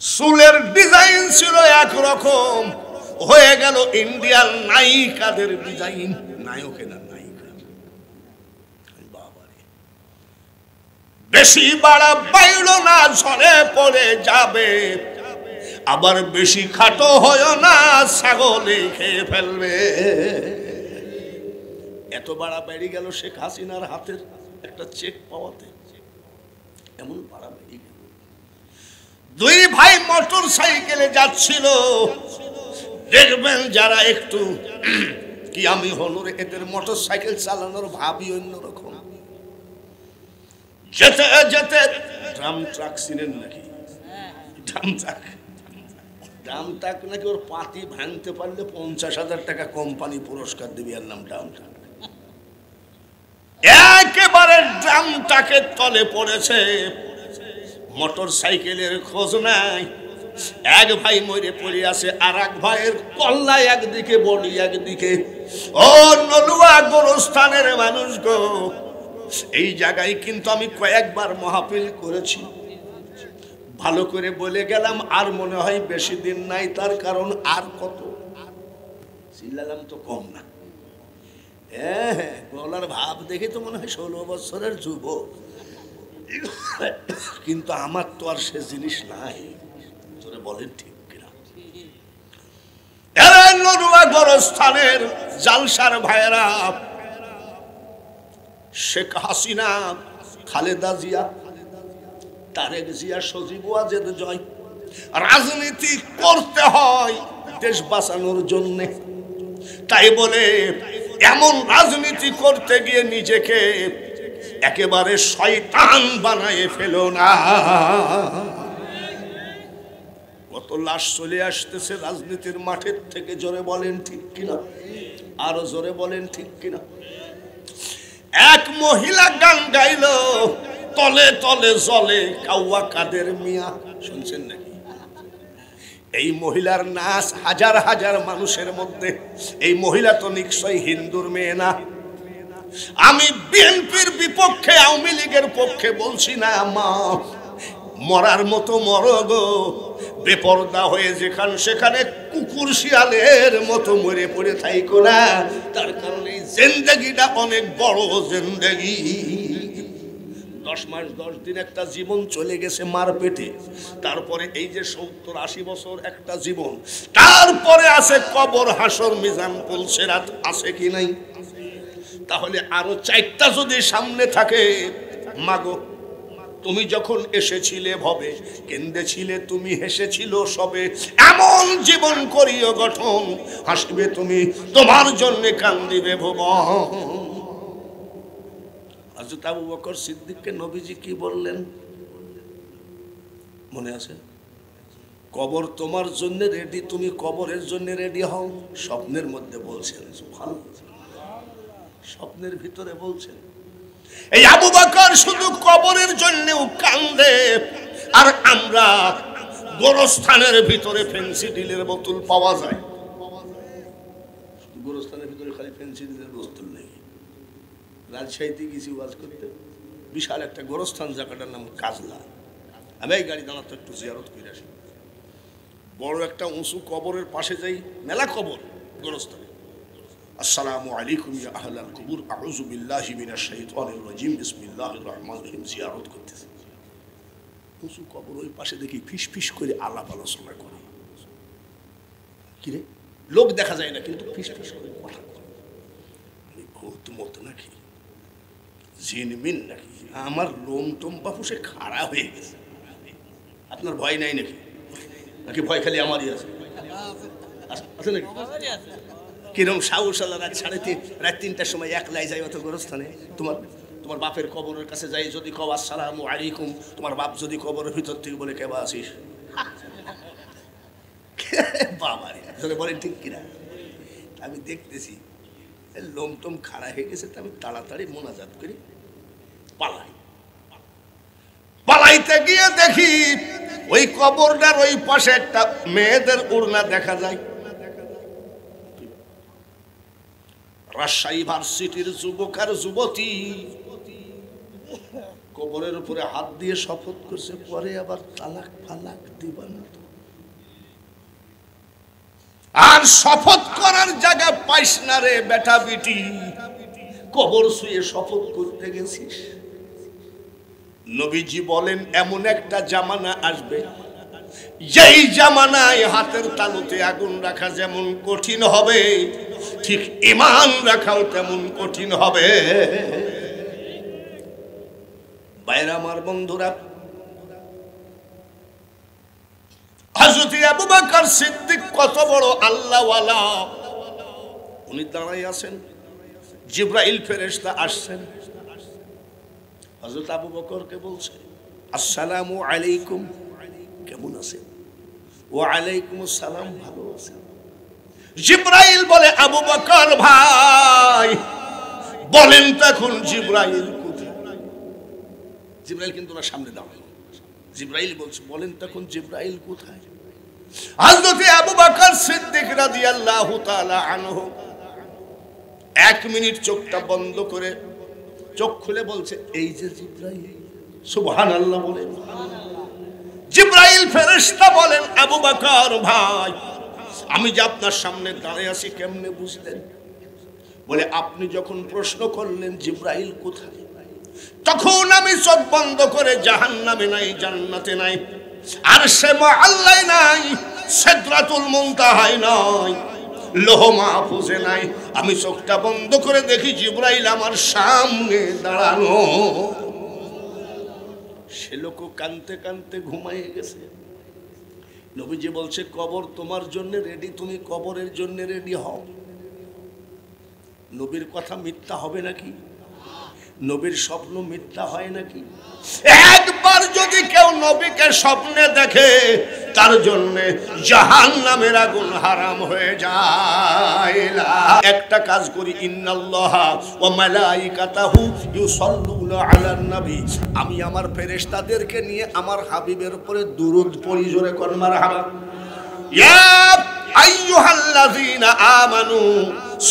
Speaker 1: চুলের ডিজাইন ছিল একরকম, হয়ে গেল ইন্ডিয়ান নায়িকাদের ডিজাইন। নায়কের না নায়িকা। বাবারে, বেশি বাড়া বাইল না, ঝরে পড়ে যাবে। আবার বেশি খাটো হয় না, ছাগলে খেয়ে ফেলবে। এত বাড়া বেড়ে গেল শেখ হাসিনার হাতের একটা চেক পাওয়াতে, এমন বাড়া বেড়ে গেল। 2 ভাই মোটর সাইকেলে যাচ্ছিল। দেখবেন যারা একটু কি আমি হনুরে, এদের মোটর সাইকেল চালানোর ভাবই অন্যরকম। যেতে যেতে ড্রাম ট্রাক চিনেন নাকি? ড্রাম ট্রাক নাকি ওর পাতি ভাঙতে পারলে 50,000 টাকা কোম্পানি পুরস্কার দেবে, এর নাম ড্রাম ট্রাক। একেবারে ড্রামটাকে তলে পড়েছে, মোটর সাইকেলের খোঁজ নাই। এক ভাই মরে পড়ে আছে, আর এক ভাইয়ের কল্লা একদিকে, বডি একদিকে। ও নলুয়া গোরস্থানের মানুষ গো, এই জায়গায় কিন্তু আমি কয়েকবার মাহফিল করেছি, ভালো করে বলে গেলাম। আর মনে হয় বেশি দিন নাই, তার কারণ আর কত চিল্লালাম তো কম না। হ্যাঁ, গলার ভাব দেখে তো মনে হয় 16 বছরের যুবক, কিন্তু আমার তো আর সে জিনিস নাই। তোরে বলেন ঠিক কিনা? নরুয়া গোরস্থানের জালসার ভাইয়েরা, শেখ হাসিনা, খালেদা জিয়া, তারেক জিয়া, সজীব ওয়াজেদ জয়, রাজনীতি করতে হয় দেশ বাঁচানোর জন্য। তাই বলে এমন রাজনীতি করতে গিয়ে নিজেকে একেবারে শয়তান বানায় ফেলো না। কত লাশ চলে আসতেছে রাজনীতির মাঠের থেকে, জোরে বলেন ঠিক কিনা? আরো জোরে বলেন ঠিক কিনা? এক মহিলা গান গাইল, তলে তলে জলে কাউয়া কাদের মিয়া, শুনছেন নাকি? এই মহিলার নাচ হাজার হাজার মানুষের মধ্যে। এই মহিলা তো নিশ্চয়ই হিন্দুর মেয়ে না, আমি বিএনপির বিপক্ষে আওয়ামী লীগের পক্ষে বলছি না মা, মরার মতো মরো গো, বেপরদা হয়ে সেখানে কুকুর শিয়ালের মতো মরে পড়ে থাইকো না। তার কারণে জিন্দেগিটা অনেক বড় জিন্দেগি। 10 মাস 10 দিন একটা জীবন চলে গেছে মার পেটে, তারপরে এই যে 70-80 বছর একটা জীবন, তারপরে আছে কবর, হাসর, মিজান, পুলসিরাত, আছে কি নাই? তাহলে আরো 4টা যদি সামনে থাকে, মাগো তুমি যখন এসেছিলে ভবে, কেন্দেছিলে তুমি, হেসেছিল সবে, এমন জীবন করিও গঠন, হাসবে তুমি, তোমার জন্য কান্দিবে ভুবন। হযরত আবু বকর সিদ্দিককে নবীজি কি বললেন মনে আছে? কবর তোমার জন্য রেডি, তুমি কবরের জন্য রেডি হও। স্বপ্নের মধ্যে বলছেন, সুবহানাল্লাহ, স্বপ্নের ভিতরে বলছেন। এই আবু বকর শুধু কবরের জন্যও কান্দে, আর আমরা গোরস্থানের ভিতরে ফেন্সিডিলের বোতল পাওয়া যায়। গোরস্থানের ভিতরে খালি ফেন্সিডিলের বোতল নেই। রাজশাহীতে গেছি ওয়াজ করতে, বিশাল একটা গোরস্থান, জায়গাটার নাম কাজলা। আমি এই গাড়ি দাঁড়াতে একটু জিয়ারত করে আসি। বড় একটা উঁচু কবরের পাশে যাই, মেলা কবর গোরস্থানে। আসসালামু আলাইকুম ইয়া আহলাল কুবুর, আউযু বিল্লাহি মিনাশ শাইতানির রাজিম, বিসমিল্লাহির রহমানির রহিম। জিয়ারত করতেছি, উঁচু কবর, ওই পাশে দেখি ফিস ফিস করে আলাপ আলোচনা করে। কি রে, লোক দেখা যায় না কিন্তু ফিস ফিস করে কথা বলে। ভূত মত নাকি, জিনমিন নাকি? আমার লোম টোম বাপুসে খাড়া হয়ে গেছে। আপনার ভয় নাই নাকি? নাকি ভয় খালি আমারই আছে? আছে নাকি? কিরম সাহস আল্লাহ, রাত 3:30, রাত 3টার সময় একলাই যাই অত গোরস্থানে। তোমার বাপের কবরের কাছে যাই, যদি কও আসসালামু আলাইকুম, তোমার বাপ যদি কবরের ভিতর থেকে বলে কেবা আসিস, বাবা রে বলেন ঠিক কিনা? আমি দেখতেছি লোম টোম খাড়া হয়ে গেছে, আমি তাড়াতাড়ি মোনাজাত করি, পালাইতে গিয়ে দেখি ওই কবরটার ওই পাশে একটা মেয়েদের উড়না দেখা যায়। রাজশাহী ভার্সিটির যুবক আর যুবতী কবরের উপরে হাত দিয়ে শপথ করছে, পরে আবার তালাক ফালাক দিবা না। আর শপথ করার জায়গা পাইস না রে বেটা বিটি, কবর শুয়ে শপথ করতে গেছিস। নবীজি বলেন এমন একটা জামানা আসবে, যেই জামানায় হাতের তালুতে আগুন রাখা যেমন কঠিন হবে, ঠিক ঈমান রাখাও তেমন কঠিন হবে। বাইরে আমার বন্ধুরা, হযরত আবু বকর সিদ্দিক কত বড় আল্লাহওয়ালা। উনি দাঁড়ায় আছেন, জিবরাইল ফেরেশতা আসছেন, হযরত আবু বকরকে বলছে আসসালামু আলাইকুম, কেমন আছেন? ওয়া আলাইকুম আসসালাম, ভালো আছেন। জিবরাইল বলে আবু বকর ভাই বলেন তো এখন জিবরাইল কোথায়? জিবরাইল কিন্তু না সামনে দাঁড়ানো, জিবরাইল বলছে বলেন তো এখন জিবরাইল কোথায়? হযরত আবু বকর সিদ্দিক রাদিয়াল্লাহু তাআলা আনহু 1 মিনিট চোখটা বন্ধ করে চোখ খুলে বলছে এই যে জিবরাইল। সুবহানাল্লাহ বলেন। জিবরাইল ফেরেশতা বলেন আবু বকর ভাই আমি যে আপনার সামনে দাঁড়িয়ে আছি কেমনে বুঝলেন? বলে আপনি যখন প্রশ্ন করলেন জিবরাইল কোথায়, তখন আমি চোখ বন্ধ করে জাহান্নামে নাই, জান্নাতে নাই, আরশে মুআল্লায় নাই, সিদরাতুল মুনতাহায় নাই, লৌহ মাহফুজে নাই। আমি চোখটা বন্ধ করে দেখি জিবরাইল আমার সামনে দাঁড়ানো। সে লোক কাঁদতে কাঁদতে ঘুমাইয়ে গেছে। নবীজি বলছে কবর তোমার জন্য রেডি, তুমি কবরের জন্য রেডি হও। নবীর কথা মিথ্যা হবে নাকি? নবীর স্বপ্ন মিথ্যা হয় নাকি? একবার যদি কেউ নবীকে স্বপ্নে দেখে তার জন্য জাহান্নামের আগুন হারাম হয়ে যায়। একটা কাজ করি, ইন্নাল্লাহা ওয়া মালাইকাতাহু ইউসাল্লুনা আলান নবী, আমি আমার ফেরেশতাদেরকে নিয়ে আমার হাবিবের উপরে দুরূদ পড়ি, জোরে কোন মারহাবা। ইয়া আইয়ুহাল্লাযীনা আমানু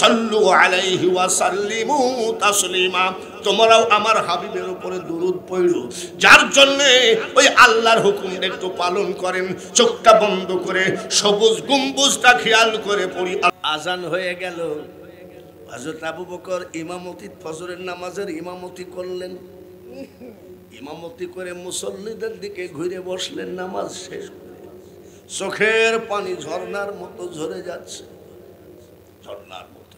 Speaker 1: সাল্লু আলাইহি ওয়া সাল্লিমু তাসলিমা। তোমরাও আমার হাবিবের উপরে দুরূদ পড়ো, যার জন্য ওই আল্লাহর হুকুমটা একটু পালন করেন। চোখটা বন্ধ করে সবুজ গম্বুজটা খেয়াল করে পড়ি। আজান হয়ে গেল, হযরত আবু বকর ইমামতি, ফজরের নামাজের ইমামতি করলেন। ইমামতি করে মুসল্লিদের দিকে ঘুরে বসলেন। নামাজ শেষ করে চোখের পানি ঝর্ণার মতো ঝরে যাচ্ছে, ঝর্ণার মতো।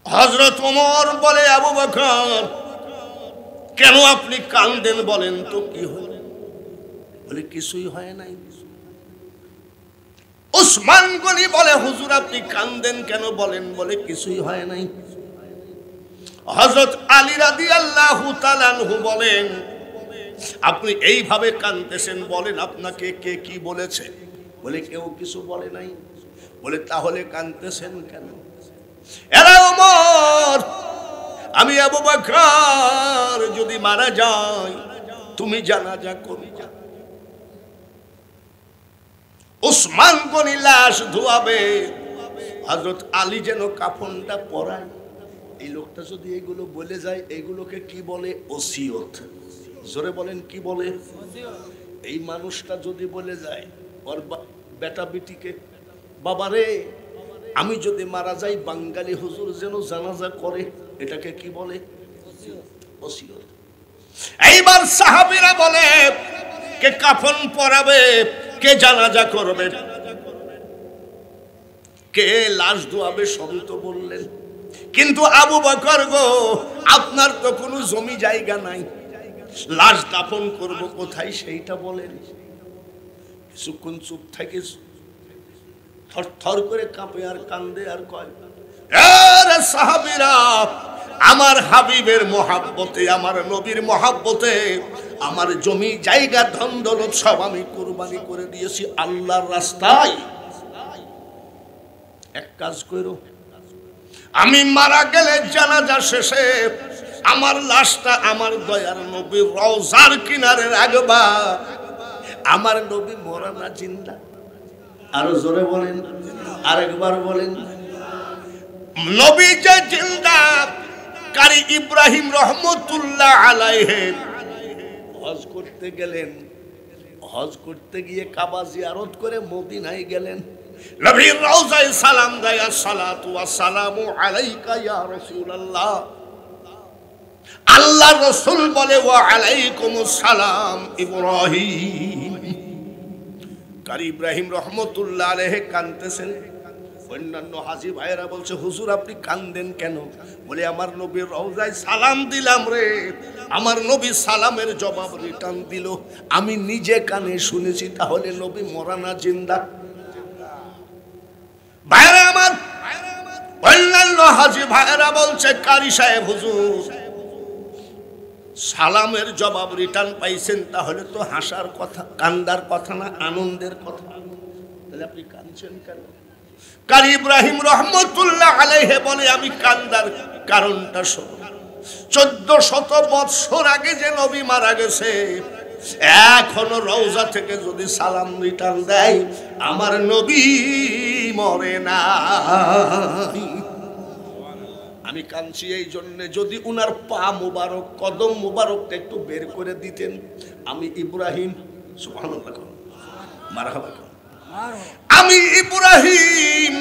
Speaker 1: হযরত ওমর বলে, আবু বকর কেন আপনি কাঁদেন বলেন তো, কি হলো? বলে কিছুই হয় নাই। উসমান গনি বলে, হুজুর আপনি কাঁদেন কেন বলেন? বলে কিছুই হয় নাই। হযরত আলী রাদিয়াল্লাহু তাআলা আনহু বলেন, আপনি এইভাবে কাঁদতেছেন, বলেন আপনাকে কে কি বলেছে? বলে কেউ কিছু বলে নাই। বলে তাহলে কাঁদতেছেন কেন? এরা ওমর, আমি আবু বকর যদি মারা যাই তুমি জানাজা করবে। উসমান গনি লাশ ধোয়াবে, হযরত আলী যেন কাফনটা পরায়। এই লোকটা যদি এগুলো বলে যায়, এগুলোকে কি বলে? ওসিয়ত। জোরে বলেন কি বলে? এই মানুষটা যদি বলে যায় ওর বেটা বেটিকে, বাবারে আমি যদি মারা যাই বাঙালি হুজুর যেন জানাজা করে, এটাকে কি বলে? ওসিয়ত। এইবার সাহাবীরা বলে, কে কাফন পরাবে, কে জানাজা করবে, কে লাশ ধোয়াবে, সবই তো বললেন। কিন্তু আবু বকর গো, আপনার তো কোনো জমি জায়গা নাই, লাশ দাফন করব কোথায় সেইটা বলেন। কিছুক্ষণ চুপ থাকে, থর থর করে কাঁপে আর কান্দে আর কয়, আরে সাহাবীরা, আমার হাবিবের মহাব্বতে, আমার নবীর মহাব্বতে আমার জমি জায়গা ধন দৌলত সব আমি কুরবানি করে দিয়েছি আল্লাহর রাস্তায়। এক কাজ করো, আমি মারা গেলে জানাজা শেষে আমার লাশটা আমার দয়ার নবীর রওজার কিনারে রাখবা। আমার নবী মরা না জিন্দা? আরো জোরে বলেন, আরেকবার বলেন। নবী যে জিন্দা, কারি ইব্রাহিম রহমতুল্লাহ আলাইহি হজ করতে গেলেন। হজ করতে গিয়ে কাবা জিয়ারত করে মদিনায় গেলেন। নবীর রওজায় সালাম দেয়, আসসালাতু ওয়াসসালামু আলাইকা ইয়া রাসূলুল্লাহ। আল্লাহর রাসূল বলে, ওয়া আলাইকুমুস সালাম ইব্রাহিম। কারি ইব্রাহিম রহমতুল্লাহ আলাইহি কাঁদতেছেন। অন্যান্য হাজী ভাইয়েরা বলছে, হুজুর আপনি কাঁদেন কেন? বলে আমার নবীর রওজায় সালাম দিলাম রে, আমার নবী সালামের জবাব রিটার্ন দিল, আমি নিজে কানে শুনেছি। তাহলে নবী মরা না জিন্দা? ভাইরা আমার, অন্যান্য হাজী ভাইয়েরা বলছে, কারি সাহেব হুজুর সালামের জবাব রিটার্ন পাইছেন, তাহলে তো হাসার কথা, কান্দার কথা না, আনন্দের কথা। তাহলে আপনি কাঁদছেন কেন? কারি ইব্রাহিম রহমতুল্লাহ আলাইহি বলে, আমি কান্দার কারণটা শোনো। 1400 বছর আগে যে নবী মারা গেছে, এখনো রওজা থেকে যদি সালাম রিটার্ন দেয়, আমার নবী মরে না। আমি কাঁদছি এই জন্য, যদি উনার পা মুবারক, কদম মুবারকটা একটু বের করে দিতেন, আমি ইব্রাহিম, সুবহানাল্লাহ, মারহাবা, আমি ইব্রাহিম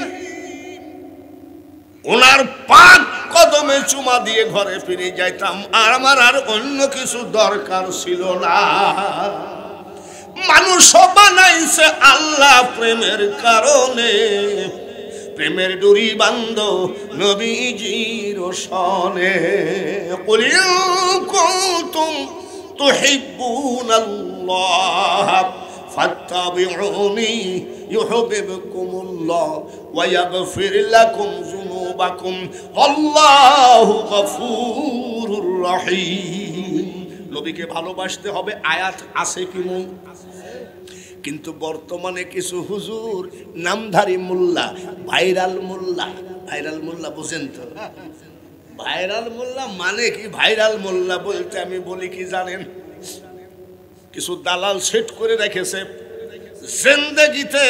Speaker 1: ওনার পাক কদমে চুমা দিয়ে ঘরে ফিরে যাইতাম, আর আমার আর অন্য কিছু দরকার ছিল না। মানুষ বানাইছে আল্লাহ প্রেমের কারণে, প্রেমের ডুরি বান্ধ নবীজির সনে। কুল ইন কুনতুম তুহিব্বুনাল্লাহ ফাত্তাবিউনি ইউহিব্বুকুমুল্লাহ ওয়া ইয়াগফির লাকুম যুনুবাকুম আল্লাহু গফুরুর রহিম। নবীকে ভালোবাসতে হবে, আয়াত আছে কি নেই? কিন্তু বর্তমানে কিছু হুজুর নামধারী মোল্লা, ভাইরাল মোল্লা, ভাইরাল মোল্লা বুঝেন তো? ভাইরাল মোল্লা মানে কি? ভাইরাল মোল্লা বলতে আমি বলি কি জানেন, কিছু দালাল সেট করে রেখেছে, জিন্দেগিতে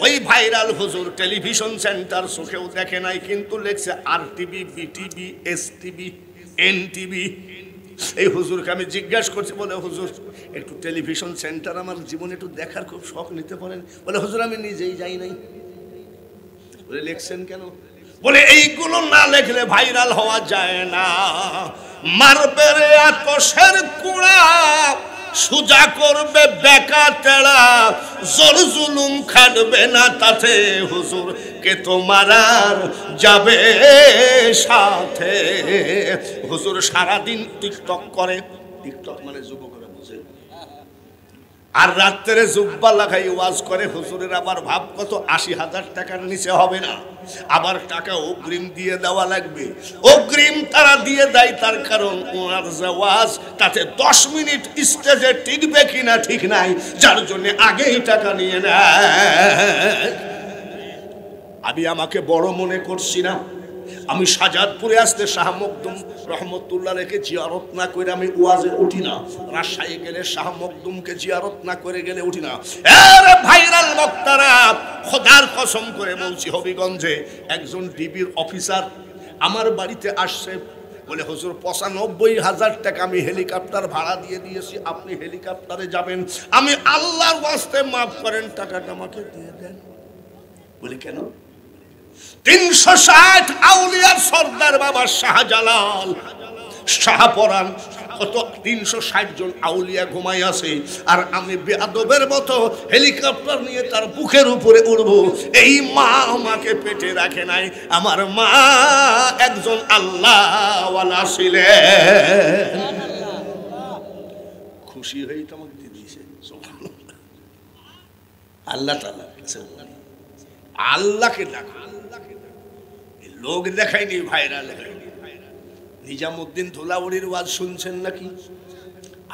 Speaker 1: ওই ভাইরাল হুজুর টেলিভিশন সেন্টার চোখেও দেখে নাই, কিন্তু লেখছে RTV, BTV, STV, NTV। এই হুজুরকে আমি জিজ্ঞাসা করছি, বলে হুজুর একটু টেলিভিশন সেন্টার আমার জীবনে একটু দেখার খুব শখ, নিতে পারেন? বলে হুজুর আমি নিজেই যাই নাই। বলে লেখছেন কেন? বলে এইগুলো না লেখলে ভাইরাল হওয়া যায় না। মারবে রে আতশের কুড়া, সুজা করবে বেকা তেড়া, জোর জুলুম খাটবে না তাতে হুজুর কে তোমার যাবে সাথে। হুজুর সারাদিন টিকটক করে, টিকটক মানে যুবকরা বুঝে, আর রাত্রে জুব্বা লাগাই ওয়াজ করে। হুজুরের আবার ভাব কত, 80,000 টাকার নিচে হবে না, আবার টাকা অগ্রিম দিয়ে দেওয়া লাগবে। অগ্রিম তারা দিয়ে দেয়, তার কারণ ওনার যে ওয়াজ তাতে 10 মিনিট স্টেজে টিকবে কিনা ঠিক নাই, যার জন্য আগেই টাকা নিয়ে নেয়। আমি আমাকে বড় মনে করছি না, আমি সাজাদপুরে আসতে শাহ মখদুম রহমতুল্লাহ রেখে জিয়ারত না করে আমি ওয়াজে উঠি না। রাজশাহী গেলে শাহ মখদুমকে জিয়ারত না করে গেলে উঠি না। আরে ভাইরাল বক্তারা, খোদার কসম করে বলছি, হবিগঞ্জে একজন ডিবির অফিসার আমার বাড়িতে আসছে, বলে হুজুর 95,000 টাকা আমি হেলিকপ্টার ভাড়া দিয়ে দিয়েছি, আপনি হেলিকপ্টারে যাবেন, আমি আল্লাহর ওয়াস্তে মাফ করেন, টাকাটা আমাকে দিয়ে দেন। বলি কেন? 360 আউলিয়ার সর্দার বাবা শাহজালাল, শাহপরান, কত 360 জন আউলিয়া ঘুমাই আছে, আর আমি বেয়াদবের মতো হেলিকপ্টার নিয়ে তার বুকের উপরে উড়বো। এই মা আমাকে পেটে রাখে নাই, আমার মা একজন আল্লাহওয়ালা ছিলেন। খুশি হয়ে তো আমাকে দিয়ে দিয়েছে আল্লাহ তাআলা। আল্লাহকে ডাকো, লোক দেখায়নি, ভাইরাল হয়নি। নিজামুদ্দিন ধুলাউড়ির ওয়াজ শুনছেন নাকি?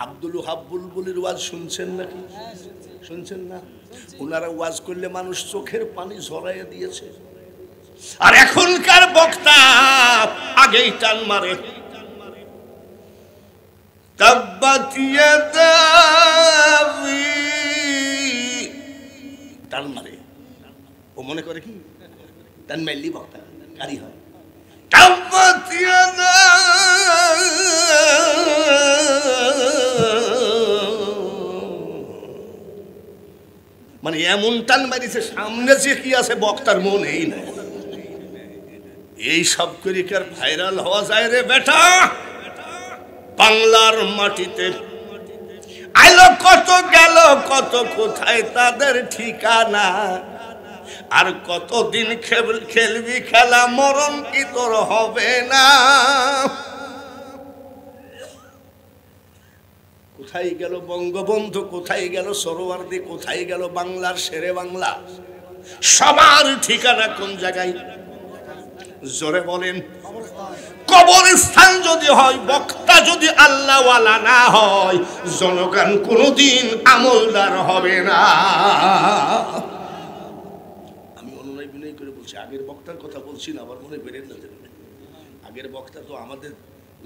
Speaker 1: আব্দুল ওহাব বুলবুলির ওয়াজ শুনছেন নাকি? শুনছেন না? ওনারা ওয়াজ করলে মানুষ চোখের পানি ঝরাইয়া দিয়েছে। আর এখনকার বক্তা আগেই টান মারে, তাব্বাত ইয়াদা টান মারে। ও মনে করে কি টান মারলি বক্তা কারি হয়। মানে এমন টান মারিছে, সামনে যে কি আছে বক্তার মনেই নাই। এই সব করে কি আর ভাইরাল হওয়া যায় রে বেটা? বাংলার মাটিতে আইলো কত, গেল কত, কোথায় তাদের ঠিকানা? আর কতদিন খেলবি খেলা, মরণ কি তোর হবে না? কোথায় গেল বঙ্গবন্ধু, কোথায় গেল সরোয়ার্দী, কোথায় গেল বাংলার শেরে বাংলা? সবার ঠিকানা কোন জায়গায়? জোরে বলেন। কবরস্থান যদি হয়, বক্তা যদি আল্লাহওয়ালা না হয়, জনগণ কোনোদিন আমলদার হবে না। আমি অনুনয় বিনয় করে বলছি, আগের বক্তার কথা বলছি না, আবার মনে বেরেন না দেবেন। আগের বক্তা তো আমাদের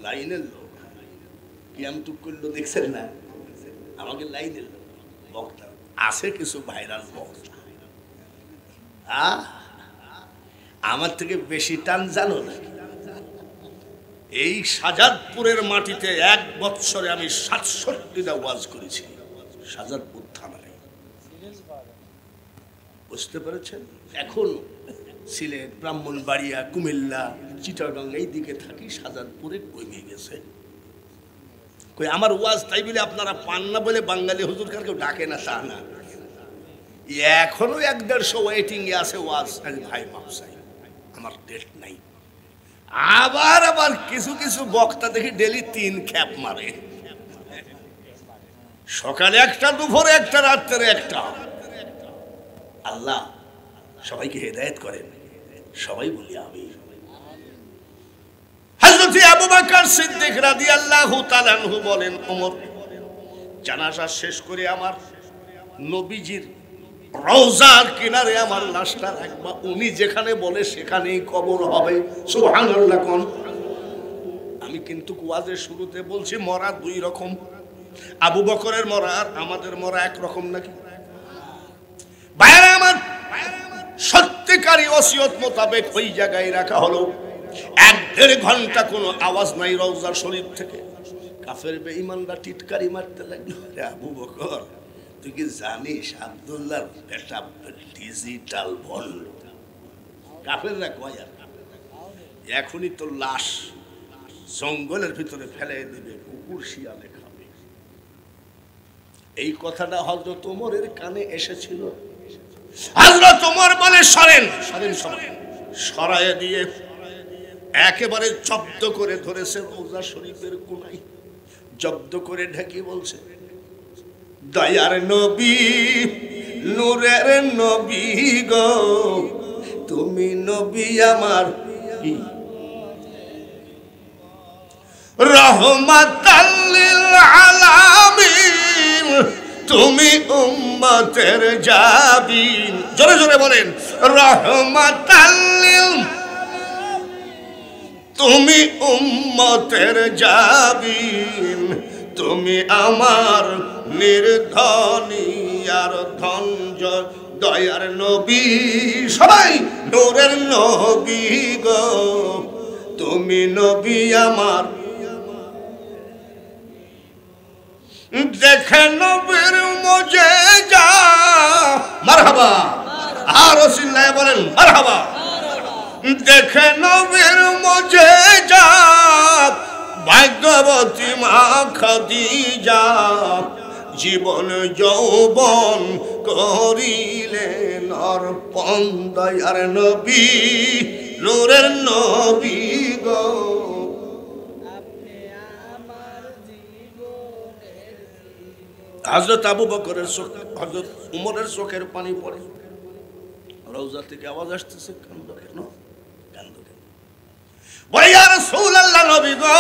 Speaker 1: লাইনের লোক, কিয়ামটুক করলো দেখছেন না, আমাদের লাইনের লোক বক্তা। আছে কিছু ভাইরাল বক্তা, আমার থেকে বেশি টান জানো না। এই সাজাদপুরের মাটিতে 1 বৎসরে আমি 67টা ওয়াজ করেছি, সাজাদপুর থানায়। বুঝতে পেরেছেন? এখন সিলেট, ব্রাহ্মণবাড়িয়া, কুমিল্লা, চিটাগং এই দিকে থাকি, সাজাদপুরে কমে গেছে। কই আমার ওয়াজ তাই বলে আপনারা পান না বলে বাঙালি হুজুর কার কেউ ডাকে না তা না। এখনো 1-150 ওয়েটিং এ আছে ওয়াজ। ভাই মাপসাই, আমার ডেট নাই। আবার আবার কিছু কিছু বক্তা দেখি ডেলি 3 খ্যাপ মারে, সকালে একটা, দুপুরে একটা, রাত্রে একটা। আল্লাহ সবাইকে হেদায়েত করেন, সবাই বলি আমিন। হযরত আবু বকর সিদ্দিক রাদিয়াল্লাহু তাআলা আনহু বলেন, ওমর জানাজা শেষ করে আমার নবীজির রওজার কিনারে আমার লাশটা রাখবা, উনি যেখানে বলে সেখানেই কবর হবে। সুবহানাল্লাহ কোন। আমি কিন্তু ওয়াজের শুরুতে বলছি মরা 2 রকম, আবু বকরের মরা আর আমাদের মরা 1 রকম নাকি? ভাইরা আমার, সত্যিকারী ওসিয়ত মোতাবেক ওই জায়গায় রাখা হলো। 1-1.5 ঘন্টা কোনো আওয়াজ নাই রওজা শরীফ থেকে। কাফের বেঈমানরা টিটকারি মারতে লাগলো, রে আবু বকর তুই কি জানিস আব্দুল্লাহর বেটা ডিজিটাল ভন্ড? কাফেররা কয় আর এখনই তো লাশ জঙ্গলের ভিতরে ফেলে দিবে, কুকুর শিয়ালে খাবে। এই কথাটা হযরত ওমরের কানে এসেছিল। হযরত ওমর বলে সরেন সরেন সরেন, সরায়ে দিয়ে একেবারে জব্দ করে ধরেছে রওজা শরীফের কোনায়, জব্দ করে ঢেকে বলছে, দয়ার নবী নূরের নবী গো, তুমি নবী আমার রহমাতাল লিল আলামিন, তুমি উম্মতের জাবিন। জোরে জোরে বলেন, রহমাতাল লিল, তুমি উম্মতের জাবিন, তুমি আমার নির্ধনী আর ধনজ দয়ার নবী, সবাই নূরের নবী গো, তুমি নবী আমার। দেখে নবীর মুজিজা, মারহাবা, আর রাসূলুল্লাহ বলেন মারহাবা। দেখে নবীর মুজিজা, ভাগ্যবতী মা খাদিজা, জীবন যৌবন করিলেন অর্পণ, দয়ার নবী নূরের নবী গো। হযরত আবু বকরের চোখ, হযরত উমরের চোখের পানি পড়ে। রওজা থেকে আওয়াজ আসতেছে, কান্দো কেন কান্দো কেন? বলে ইয়া রাসূলুল্লাহ, নবী গো,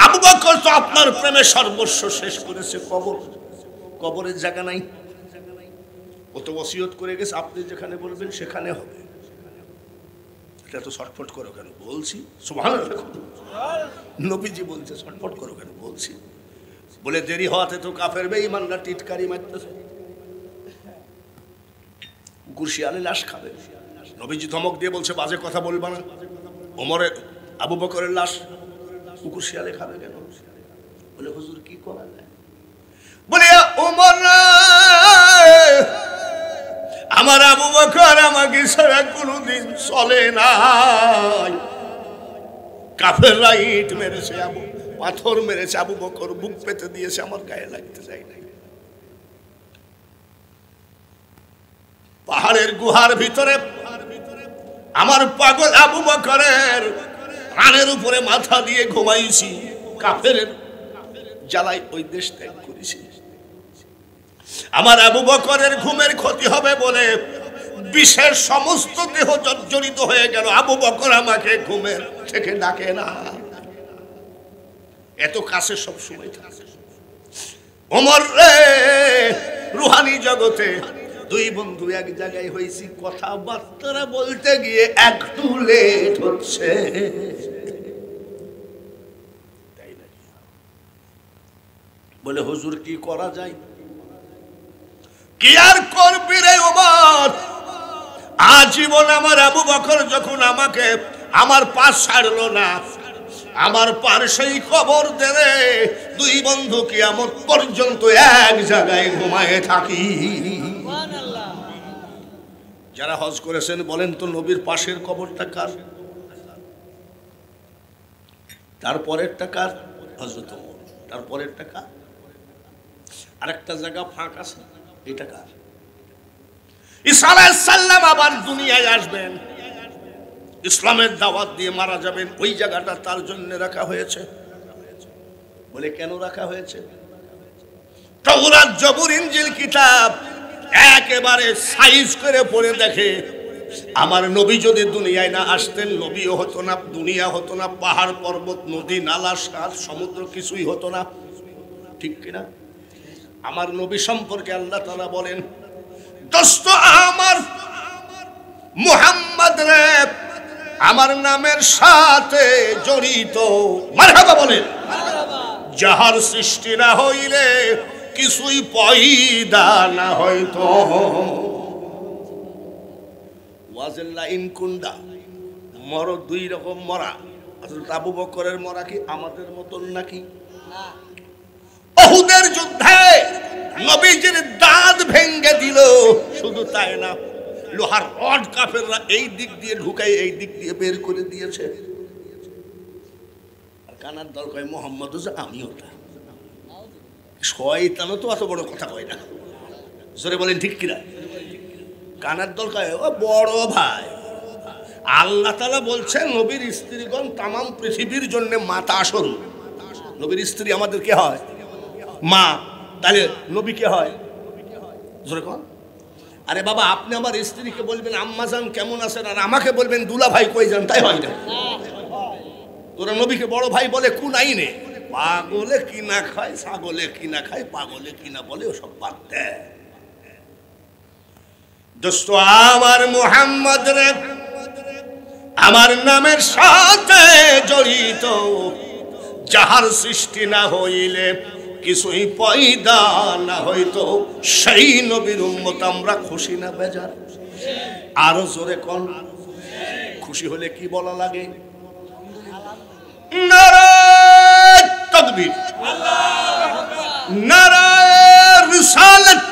Speaker 1: আবু বকর তো আপনার প্রেমে সর্বস্ব শেষ করেছে, কবর কবরের জায়গা নাই, ও তো ওসিয়ত করে গেছে আপনি যেখানে বলবেন সেখানে হবে। এটা তো ছটফট করো কেন? বলছি সুবহানাল্লাহ, নবীজি বলছে ছটফট করো কেন? বলছি। বলে দেরি হওয়াতে তো কাফের বেঈমানরা টিটকারি মারতেছে, কুকুর শিয়ালে লাশ খাবে। নবীজি ধমক দিয়ে বলছে বাজে কথা বলবা না। ওমরের আবু বকরের লাশ কুকুর শিয়ালে খাবে কেন? বলে হুজুর কি করা যায়? বলে ওমর আমার আবু বকর আমাকে ছাড়া কোনোদিন চলে নাই। কাফেররা ইট মেরেছে, পাথর মেরেছে, আবু বকর বুক পেতে দিয়েছে, আমার গায়ে লাগতে যায় নাই। পাহাড়ের গুহার ভিতরে আমার পাগল আবু বকরের কানের উপরে মাথা দিয়ে ঘুমাইছি, কাফের জ্বালাই ওই দেশ ত্যাগ করেছি। আমার আবু বকরের ঘুমের ক্ষতি হবে বলে বিশের সমস্ত দেহ জর্জরিত হয়ে গেল, আবু বকর আমাকে ঘুমের থেকে ডাকে না, এত কাছে সব সময় থাকে। ওমর রে, রুহানি জগতে দুই বন্ধু এক জায়গায় হয়েছি, কথাবার্তা বলতে গিয়ে একটু লেট হচ্ছে। বলে হুজুর কি করা যায়? কি আর করবি রে ওমর, আজীবন আমার আবু বকর যখন আমাকে আমার পাশ ছাড়লো না, আমার পাশেই কবর দেবে, দুই বন্ধু কিয়ামত পর্যন্ত এক জায়গায় ঘুমায়ে থাকি। যারা হজ করেছেন বলেন তো নবীর পাশের কবরটা কার? তারপরেরটা কার? হযরত ওমর। তারপরেরটা কার? আরেকটা জায়গা ফাঁক আছে, এটা কার? ঈসা আলাইহিস সালাম আবার দুনিয়ায় আসবেন, ইসলামের দাওয়াত দিয়ে মারা যাবেন, ওই জায়গাটা তার জন্য রাখা হয়েছে। বলে কেন রাখা হয়েছে? তাওরাত, জবুর, ইনজিল কিতাব একেবারে সাইজ করে পড়ে দেখে, আমার নবী যদি দুনিয়ায় না আসতেন, নবীও হতো না, দুনিয়া হতো না, পাহাড় পর্বত নদী নালা সাত সমুদ্র কিছুই হতো না, ঠিক কিনা? আমার নবী সম্পর্কে আল্লাহ তাআলা বলেন, দোস্ত আমার মুহাম্মদ রে আমার নামের সাথে জড়িত, মারহাবা বলেন, যাহার সৃষ্টি না হইলে কিছুই পয়দা না হইতো। ওয়াজের লাইন কোনটা? মর দুই রকম মরা। হযরত আবু বকরের মরা কি আমাদের মতন নাকি? উহুদের যুদ্ধে নবীজির দাঁত ভেঙে দিল। শুধু তাই না, লোহার রড কাফেররা এই দিক দিয়ে ঢুকাই এই দিক দিয়ে বের করে দিয়েছে। আর কানার দল কয় মোহাম্মদ আমি ওটা। শয়তানও তো অত বড় কথা কয় না, জোরে বলেন ঠিক কিনা? কানার দল কয় ও বড় ভাই, আল্লাহ তাআলা বলছেন নবীর স্ত্রীগণ তামাম পৃথিবীর জন্য মাতা স্বরূপ। নবীর স্ত্রী আমাদের কে হয়? মা। তাহলে নবী কে হয়? জোরে কোন? আরে বাবা, আপনি আমার স্ত্রীকে বলবেন আম্মাজান কেমন আছেন, আর আমাকে বলবেন দুলা ভাই কই যান, তাই হয় না? তোরা নবীকে বড় ভাই বলে কোন আইনে? পাগলে কিনা খায়, ছাগলে কিনা খায়, পাগলে কিনা বলে, ওসব বাদ দেয়। দোস্ত আমার মুহাম্মদ রে, আমার নামের সাথে জড়িত, যাহার সৃষ্টি না হইলে কিছুই পয়দা না হইতো, সেই নবীর উম্মত আমরা খুশি না বেজার? আরো জোরে কোন? খুশি হলে কি বলা লাগে? নারায়ে তাকবীর, নারায়ে রিসালাত।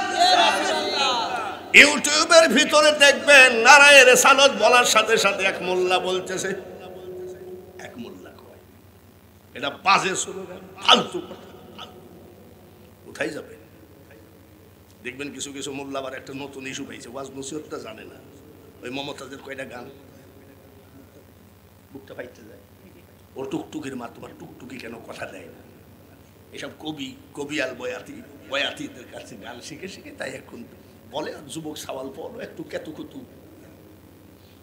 Speaker 1: ইউটিউবের ভিতরে দেখবেন নারায়ে রিসালাত বলার সাথে সাথে এক মোল্লা বলতেছে, এক মোল্লা কয় এটা বাজে স্লোগান, ফালতু কথা, উঠাই যাবে। দেখবেন কিছু কিছু মোল্লা আবার একটা নতুন ইস্যু পাইছে, ওয়াজ নসিহতটা জানে না। ওই মমতাজের কয়টা গান বুকটা পাইতে যায়, ও টুকটুকির মা, তোমার টুকটুকি কেন কথা দেয় না? এসব কবি আল বয়াতিদের কাছে গান শিখে শিখে তাই এখন বলে। আর যুবক সওয়াল পড়ো একটু কেতুকুতু,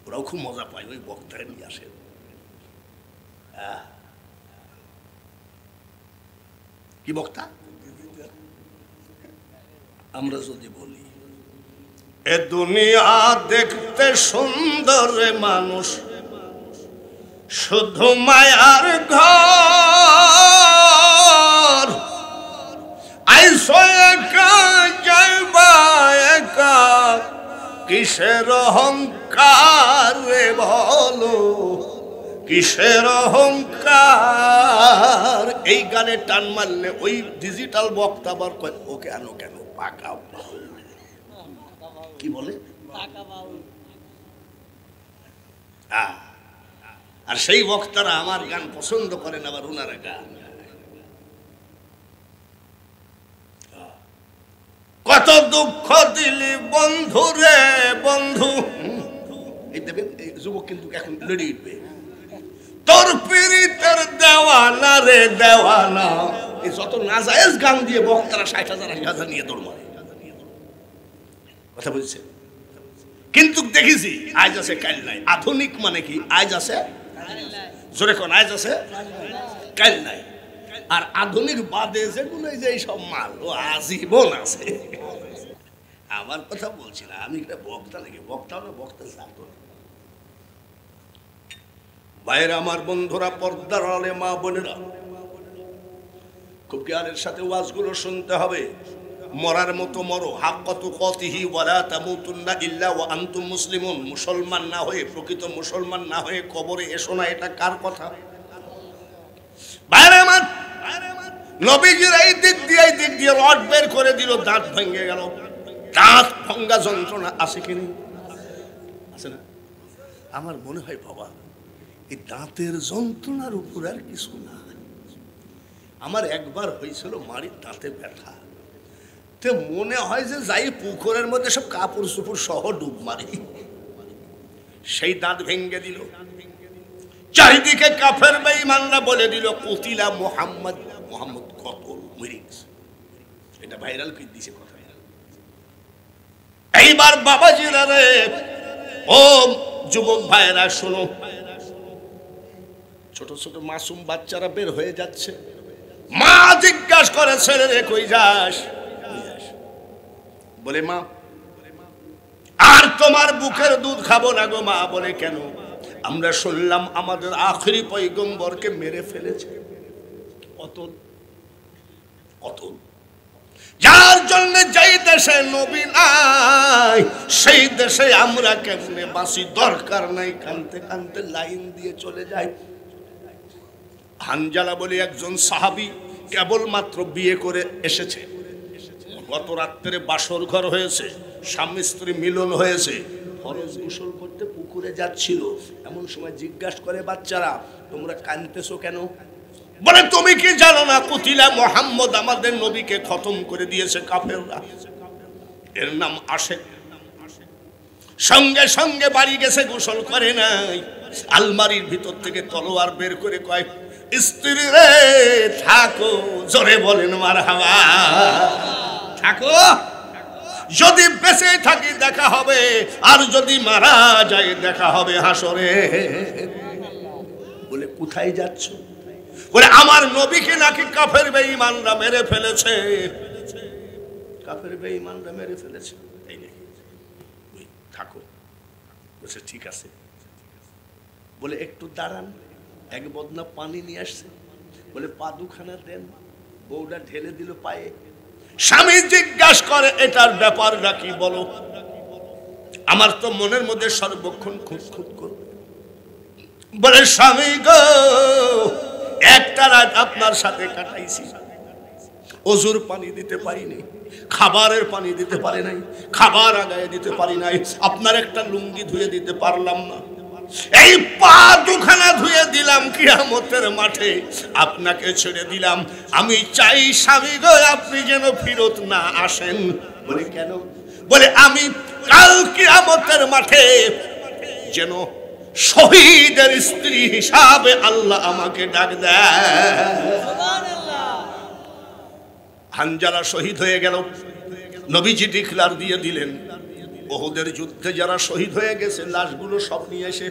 Speaker 1: ওরাও খুব মজা পায়, ওই বক্তারে নিয়ে আসে। কি বক্তা? আমরা যদি বলি এ দুনিয়া দেখতে সুন্দর মানুষ, শুধু মায়ার ঘর, আইসো একা যাইবা একা, কিসের অহংকার রে বলো, কিসের অহংকার। এই গানে টান মারলে ওই ডিজিটাল বক্তা আবার কয় ও কেন কেন পাকা, কি বলে? আর সেই বক্তারা আমার গান পছন্দ করেন, আবার ওনারা গান। কত দুঃখ দিলি বন্ধু রে বন্ধু, এই দেবেন এই যুবক কিন্তু এখন লেডি উঠবে, তোর পীড়িতের দেওয়ানা রে দেওয়ানা। এই যত নাজায়েজ গান দিয়ে বক্তারা ৬০,০০০ ৮০,০০০ নিয়ে দৌড় মারে, কথা বুঝছে? কিন্তু দেখেছি আজ আছে কাল নাই। আধুনিক মানে কি? আজ আছে, জোরে কোন? আজ আছে কাল নাই। আর আধুনিক বাদে যেগুলো যে সব মাল, ও আজীবন আছে। আমার কথা বলছি না, আমি একটা বক্তা নাকি? বক্তা না, বক্তা জানতো না। বাইরে আমার বন্ধুরা, পর্দার আলে মা বোনেরা, খুব জ্ঞানের সাথে ওয়াজগুলো শুনতে হবে। মরার মতো মরো, হাক্কাত তুকাতিহি ওয়ালা তামুতুন্না ইল্লা ওয়া আনতুম মুসলিমুন। মুসলমান না হয়ে, প্রকৃত মুসলমান না হয়ে কবরে এসো না, এটা কার কথা? বাইরে আমার নবীজির এই দিক দিয়ে রড বের করে দিল, দাঁত ভেঙে গেল। দাঁত ভঙ্গা যন্ত্রণা আছে কি নেই? আছে না? আমার মনে হয় বাবা, এই দাঁতের যন্ত্রণার উপর আর কিছু না। আমার একবার হয়েছিল মাড়ির দাঁতে ব্যথা, তো মনে হয় যে যাই পুকুরের মধ্যে সব কাপড় চুপড় সহ ডুব মারি। সেই দাঁত ভেঙে দিল। চারিদিকে কাফের বেঈমানরা বলে দিল কুতিলা মুহাম্মদ, মুহাম্মদ কতল, মরে গেছে। এটা ভাইরাল করে দিছে কথা। এইবার বাবাজিরা রে, ও যুবক ভাইরা শোনো, ছোট ছোট মাসুম বাচ্চারা বের হয়ে যাচ্ছে। মা জিজ্ঞাসা করে ছেলে রে কই যাস? বলে মা, আর তোমার বুকের দুধ খাবো না গো মা। বলে কেন? আমরা শুনলাম আমাদের আখেরি পয়গম্বরকে মেরে ফেলেছে। অতল, অতল যার জন্য যেই দেশে নবী নাই সেই দেশে আমরা কেমনে বাঁচি, দরকার নাই কানতে কানতে লাইন দিয়ে চলে যাই। হানজালা বলে একজন সাহাবী কেবলমাত্র বিয়ে করে এসেছে, গত রাত্রে বাসর ঘর হয়েছে, স্বামী স্ত্রী মিলন হয়েছে, ফরজ গোসল করতে পুকুরে যাচ্ছিল। এমন সময় জিজ্ঞাসা করে বাচ্চারা, তোমরা কাঁদতেছো কেন? বলে তুমি কি জানো না কুতিলা মুহাম্মদ, আমাদের নবীকে খতম করে দিয়েছে কাফেররা। এর নাম আশেক। সঙ্গে সঙ্গে বাড়ি গেছে, গোসল করে নাই। আলমারির ভিতর থেকে তলোয়ার বের করে কয়, স্ত্রী রে থাকো, জোরে বলেন মারহাবা, থাকো, যদি বেঁচে থাকি দেখা হবে, আর যদি মারা যায় দেখা হবে হাসরে। বলে কোথায় যাচ্ছ? বলে আমার নবীকে নাকি কাফের বেঈমানরা মেরে ফেলেছে, কাফের বেঈমানরা মেরে ফেলেছে। এই নাকি থাকো। বলছে ঠিক আছে। বলে একটু দাঁড়ান, এক বদনা পানি নিয়ে আসছে, বলে পা দুখানা দেন। বউটা ঢেলে দিল পায়ে। স্বামী জিজ্ঞাসা করে এটার ব্যাপারটা কি বলো? আমার তো মনের মধ্যে সর্বক্ষণ খুঁতখুত করবে। বলে স্বামী গো, একটা রাত আপনার সাথে কাটাইছি, ওজুর পানি দিতে পারিনি, খাবারের পানি দিতে পারি নাই, খাবার আগায় দিতে পারি নাই, আপনার একটা লুঙ্গি ধুয়ে দিতে পারলাম না, এই পা দুখানা ধুয়ে দিলাম কিয়ামতের মাঠে, আপনাকে ছেড়ে দিলাম। আমি চাই স্বামী গো আপনি যেন ফিরত না আসেন। বলে কেন? বলে আমি কাল কিয়ামতের মাঠে যেন শহীদের স্ত্রী হিসাবে আল্লাহ আমাকে ডাক দেয়। হানজালা শহীদ হয়ে গেল। নবীজি ডিক্লার দিয়ে দিলেন, ওহুদের যুদ্ধে যারা শহীদ হয়ে গেছে লাশগুলো সব নিয়ে এসে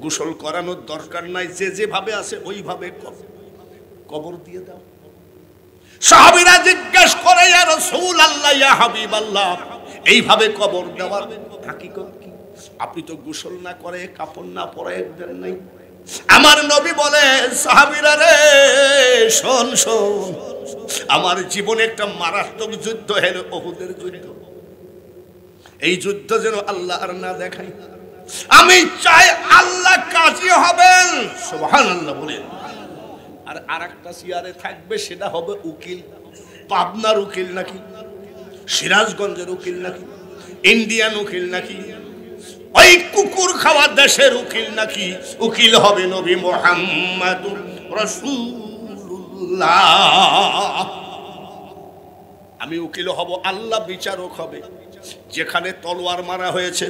Speaker 1: গোসল করানোর দরকার নাই, যে যেভাবে আছে ওইভাবে কবর দিয়ে দাও। সাহাবীরা জিজ্ঞাসা করে, ইয়া রাসূলুল্লাহ, ইয়া হাবিবাল্লাহ, এইভাবে কবর দেওয়ার হাকিকত কি? আপনি তো গোসল না করে কাপড় না পরায় দেন নাই। আমার নবী বলে, সাহাবীরা রে শোন শোন, আমার জীবনে একটা মারাত্মক যুদ্ধ হলো ওহুদের যুদ্ধ। এই যুদ্ধ যেন আল্লাহ আর না দেখাই। আমি চাই আল্লাহ কাজী হবেন, সুবহানাল্লাহ বলেন। আর আরেকটা চেয়ারে থাকবে, সেটা হবে উকিল। পাবনার উকিল নাকি, সিরাজগঞ্জের উকিল নাকি, ইন্ডিয়ান উকিল নাকি, ওই কুকুর খাওয়া দেশের উকিল নাকি, উকিল হবে নবী মুহাম্মদুর রাসূলুল্লাহ। আমি উকিল হব, আল্লাহ বিচারক হবে। যেখানে তলোয়ার মারা হয়েছে,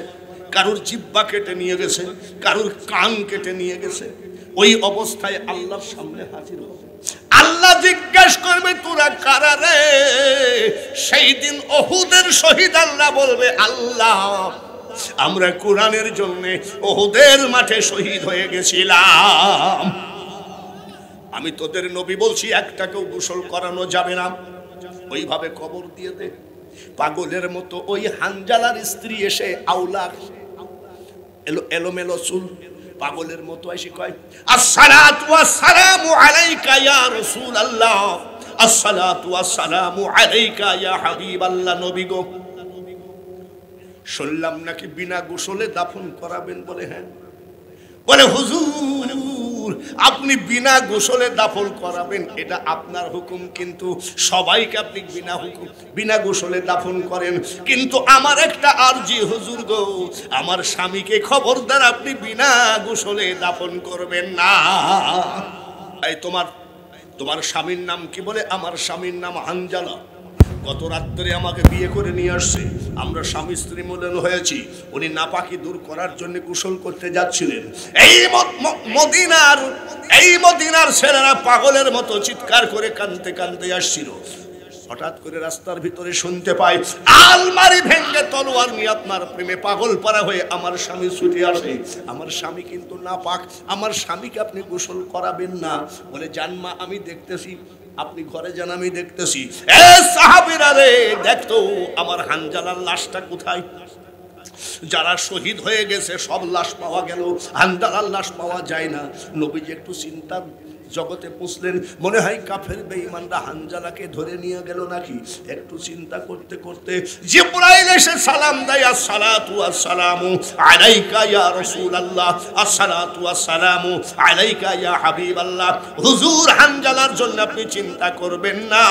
Speaker 1: কারুর জিহ্বা কেটে নিয়ে গেছে, কারুর কান কেটে নিয়ে গেছে, ওই অবস্থায় আল্লাহর সামনে হাজির হবে। আল্লাহ জিজ্ঞাসা করবে, তোরা কারা রে? সেই দিন ওহুদের শহীদ আল্লাহ বলবে, আল্লাহ আমরা কোরআনের জন্য ওহুদের মাঠে শহীদ হয়ে গেছিলাম। আমি তোদের নবী বলছি, একটাকেও গোসল করানো যাবে না, ওইভাবে কবর দিয়ে দে। পাগলের মতো ওই হানজালার স্ত্রী এসে আউলা এলোমেলো চুল, পাগলের মতো এসে কয়, আসসালাতু ওয়াসসালামু আলাইকা ইয়া রাসূলুল্লাহ, আসসালাতু ওয়াসসালামু আলাইকা ইয়া হাবিবাল্লাহ। নবী গো, শুনলাম নাকি বিনা গোসলে দাফন করাবেন। বলে হ্যাঁ। বলে হুজুর, আপনি বিনা গোসলে দাফন করাবেন, এটা আপনার হুকুম, কিন্তু সবাইকে আপনি বিনা গোসলে দাফন করেন। কিন্তু আমার একটা আরজি হুজুর গো, আমার স্বামীকে খবরদার আপনি বিনা গোসলে দাফন করবেন না। এই তোমার স্বামীর নাম কি? বলে আমার স্বামীর নাম হানজালা। গত রাত্রে আমাকে বিয়ে করে নিয়ে আসছে, আমরা স্বামী স্ত্রী মিলন হয়েছি। উনি নাপাকি দূর করার জন্য গোসল করতে যাচ্ছিলেন। এই মদিনার ছেলেরা পাগলের মতো চিৎকার করে কাঁদতে কাঁদতে আসছিল। হঠাৎ করে রাস্তার ভিতরে শুনতে পাই, আলমারি ভেঙে তলোয়ার নিয়ে আপনার প্রেমে পাগল পারা হয়ে আমার স্বামী ছুটে আসে। আমার স্বামী কিন্তু নাপাক, আমার স্বামীকে আপনি গোসল করাবেন না। বলে জানমা, আমি দেখতেছি, আপনি ঘরে যান, আমি দেখতেছি। এ সাহাবীরা রে, দেখতো আমার হানজালার লাশটা কোথায়? যারা শহীদ হয়ে গেছে সব লাশ পাওয়া গেল, হানজালার লাশ পাওয়া যায় না। নবীজি একটু চিন্তা জগতে পুষলেন, মনে হয় কাফের বেঈমানরা হানজালাকে ধরে নিয়ে গেল নাকি। একটু চিন্তা করতে করতে জিবরাইল এসে সালাম দেয়, আসসালাতু আসসালামু আলাইকা ইয়া রাসূলুল্লাহ, আসসালাতু আসসালামু আলাইকা ইয়া হাবিবাল্লাহ। হুজুর, হানজালার জন্য আপনি চিন্তা করবেন না,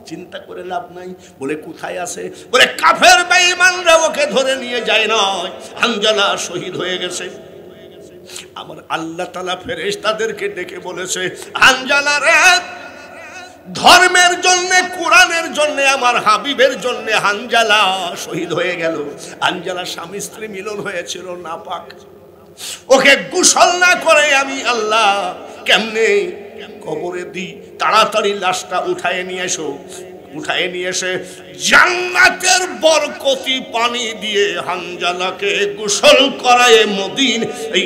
Speaker 1: চিন্তা করে লাভ নাই। বলে কোথায় আছে? বলে কাফের বেঈমানরা ওকে ধরে নিয়ে যায় নয়, হানজালা শহীদ হয়ে গেছে। আমার আল্লাহ তাআলা ফেরেশতাদেরকে ডেকে বলেছে, হানজালা রে, ধর্মের জন্য, কোরআনের জন্য, আমার হাবিবের জন্য হানজালা শহীদ হয়ে গেল। হানজালা স্বামী স্ত্রী মিলন হয়েছিল নাপাক, ওকে গোসল না করে আমি আল্লাহ কেমনে কবরে দিই? তাড়াতাড়ি লাশটা উঠায় নিয়ে এসো। উঠায় নিয়ে এসে জান্নাতের বরকতি পানি দিয়ে হানজালাকে গোসল করায় মদিন এই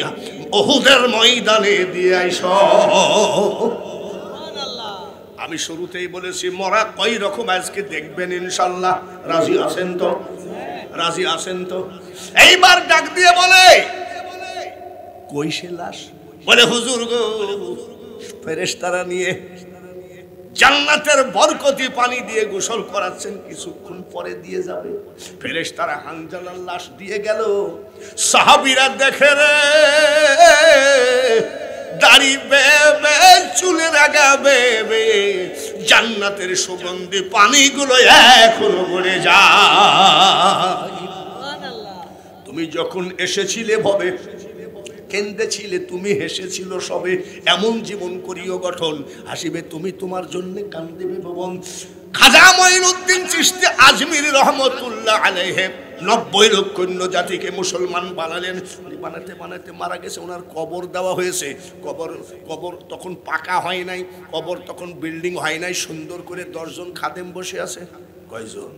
Speaker 1: উহুদের ময়দানে দিয়ে আইসো। আমি শুরুতেই বলেছি মরা কয় রকম আজকে দেখবেন ইনশাআল্লাহ। রাজি আছেন তো? রাজি আছেন তো? এইবার ডাক দিয়ে বলে, কই সে লাশ? বলে হুজুর গো, ফেরেশতারা নিয়ে জান্নাতের বরকতি পানি দিয়ে গোসল করাচ্ছেন, কিছুক্ষণ পরে দিয়ে যাবে। ফেরেশতারা হানজালার লাশ দিয়ে গেল। সাহাবীরা দেখে রে, দাড়ি বেবে, চুলের আগা বেবে, জান্নাতের সুগন্ধি পানিগুলো এখনো গড়ে যায়। তুমি যখন এসেছিলে ভবে কেন্দেছিলে, তুমি হেসেছিল সবে, এমন জীবন করিও গঠন, হাসিবে তুমি তোমার জন্য, কান্দিবে ভুবন। খাজা মঈনুদ্দিন চিশতি আজমিরি রহমতুল্লাহ আলাইহি 90 লক্ষ জাতিকে মুসলমান বানালেন। বানাতে বানাতে মারা গেছে, ওনার কবর দেওয়া হয়েছে। কবর তখন পাকা হয় নাই, কবর তখন বিল্ডিং হয় নাই। সুন্দর করে 10 জন খাদেম বসে আছে। কয়জন?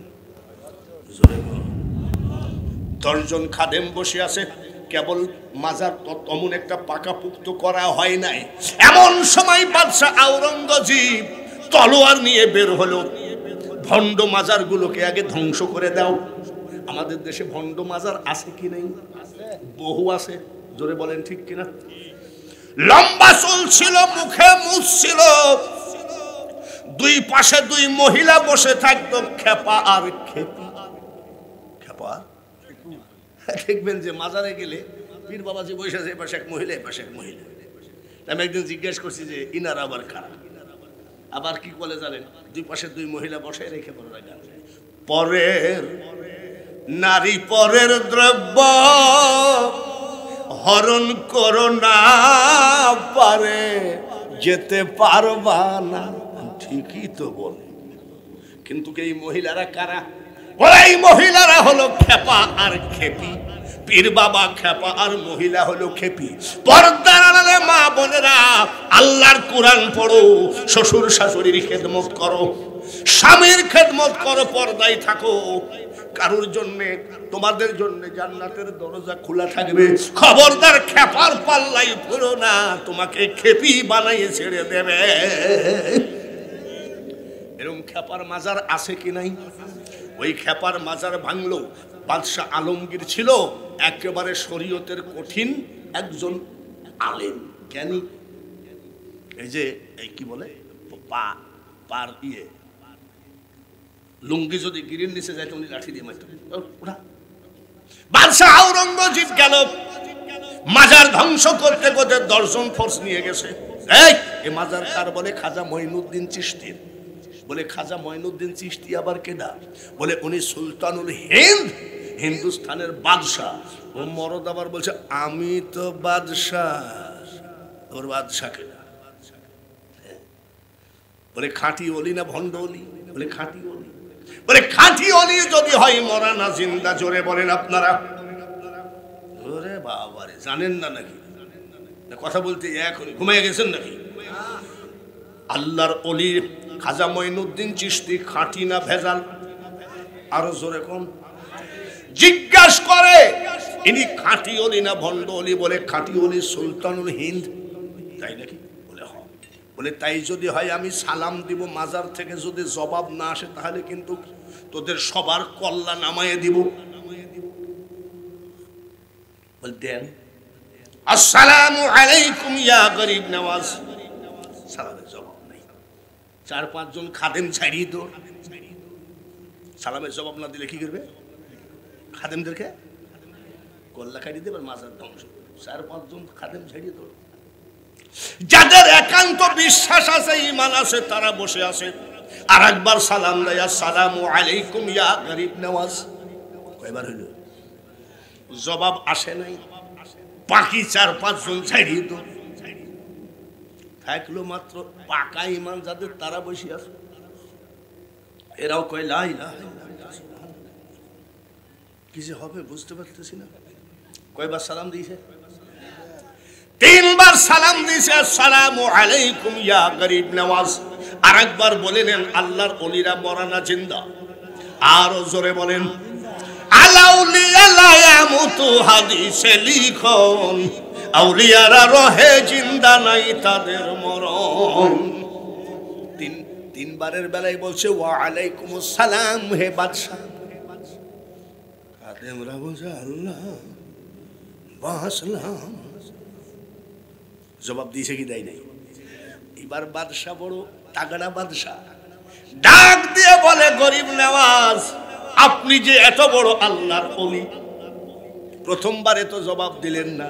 Speaker 1: 10 জন খাদেম বসে আছে। কেবল মাজার তেমন একটা পাকাপুক্ত করা হয় নাই। এমন সময় বাদশা আওরঙ্গজেব তলোয়ার নিয়ে বের হলো, ভণ্ড মাজারগুলোকে আগে ধ্বংস করে দাও। আমাদের দেশে ভণ্ড মাজার আছে কি নেই? বহু আছে, জোরে বলেন ঠিক কিনা? লম্বা চুল ছিল, মুখে মুছ ছিল, দুই পাশে 2 মহিলা বসে থাকতো, খেপা আর খেপি। খেপা দেখবেন যে মাজারে গেলে পীর বাবাজি বসে আছে, এপাশে এক মহিলা, এপাশে এক মহিলা। আমি একদিন জিজ্ঞেস করছি যে ইনার আবার কারা? আবার কি বলে জানেন? 2 পাশে 2 মহিলা বসে রেখে বড় গান গায়, পরের নারী পরের দ্রব্য হরণ করো না, পারে যেতে পারবা না। ঠিকই তো বলে, কিন্তু এই মহিলারা কারা? এই মহিলারা হলো খেপা আর খেপি। পীর বাবা খেপা আর মহিলা হলো খেপি। পর্দার আড়ালে মা বোনেরা আল্লাহর কোরআন পড়ো, শ্বশুর শাশুড়ির খেদমত করো, স্বামীর খেদমত করো, পর্দায় থাকো। কারোর জন্য, তোমাদের জন্য জান্নাতের দরজা খোলা থাকবে। খবরদার খেপার পাল্লাই পড়ো না, তোমাকে খেপি বানাইয়ে ছেড়ে দেবে। এরকম খেপার মাজার আছে কি নাই? ওই খেপার মাজার ভাঙলো। বাদশাহ আলমগীর ছিল একেবারে শরীয়তের কঠিন একজন আলেম, জ্ঞানী। এই যে এই কি বলে পার দিয়ে লুঙ্গি যদি গিরির নিচে যায় উনি লাঠি দিয়ে মারতেন। বাদশাহ আওরঙ্গজেব গেল মাজার ধ্বংস করতে করতে 10 জন ফোর্স নিয়ে গেছে। এই মাজার কার? বলে খাজা মঈনুদ্দিন চিশতির। বলে খাজা মঈনুদ্দিন চিশতি আবার কেডা? বলে উনি সুলতানুল হিন্দ, হিন্দুস্তানের বাদশাহ। ও মরদ আবার বলছে আমি তো বাদশাহ। ওর বাদশাহ কেডা? বলে খাঁটি অলি না ভণ্ড অলি? বলে খাঁটি অলি। বলে খাঁটি অলি যদি হয় মরা না জিন্দা? জোরে বলেন আপনারা। ওরে বাবারে, জানেন না নাকি? কথা বলতে এখন ঘুমিয়ে গেছেন নাকি? আল্লাহর অলি খাজা মঈনুদ্দিন চিশতি খাঁটি না ভেজাল? আরো জোরে কোন? জিজ্ঞাসা করে ইনি খাঁটি অলি না ভণ্ড অলি? বলে খাঁটি অলি, সুলতানুল হিন্দ। তাই নাকি? বলে হয়। বলে তাই যদি হয় আমি সালাম দিব, মাজার থেকে যদি জবাব না আসে তাহলে কিন্তু তোদের সবার কল্লা নামায়ে দিব। বলে দেন। আসসালামু আলাইকুম ইয়া গরিব নওয়াজ, সালামের জবাব নাই। 4-5 জন খাদেম ছাড়িয়ে দৌড়, সালামের জবাব না দিলে কি করবে? খাদেমদেরকে গল্লা কাটিয়ে দেবে, মাজার ধ্বংস। 4-5 জন খাদেম ছাড়িয়ে দৌড়। যাদের একান্ত বিশ্বাস আছে, ঈমান আছে, তারা বসে আছে। আর একবার সালাম দেয়, আসসালামু আলাইকুম ইয়া গরিব নওয়াজ। কয়বার হইল? জবাব আসে নাই। বাকি 4-5 জন ছাড়িয়ে দৌড়। থাকলো মাত্র পাকা ঈমান যাদের, তারা বসে আছে। এরাও কয় লা ইলাহা ইল্লাল্লাহ। কি যে হবে বুঝতে পারতেছি না। কয়বার সালাম দিয়েছে? 3 বার সালাম দিয়েছে, আসসালামু আলাইকুম ইয়া গরিব নওয়াজ। আর একবার বলে নেন, আল্লাহর ওলিরা মরা না জিন্দা? আরো জোরে বলেন, আলাউলিয়া লা ইয়ামুতু, হাদিসে লিখন আউলিয়ারা রহে জিন্দা, নাই তাদের মরণ। 3 বারের বেলায় বলছে ওয়া আলাইকুমুস সালাম হে বাদশা। খাদেমরা বলছে আল্লাহ বাসলাম। জবাব দিয়েছে কি দেয় নাই? এবার বাদশা বড় তাগড়া বাদশা, ডাক দিয়ে বলে, গরিব নওয়াজ, আপনি যে এত বড় আল্লাহর ওলি, প্রথমবারে তো জবাব দিলেন না,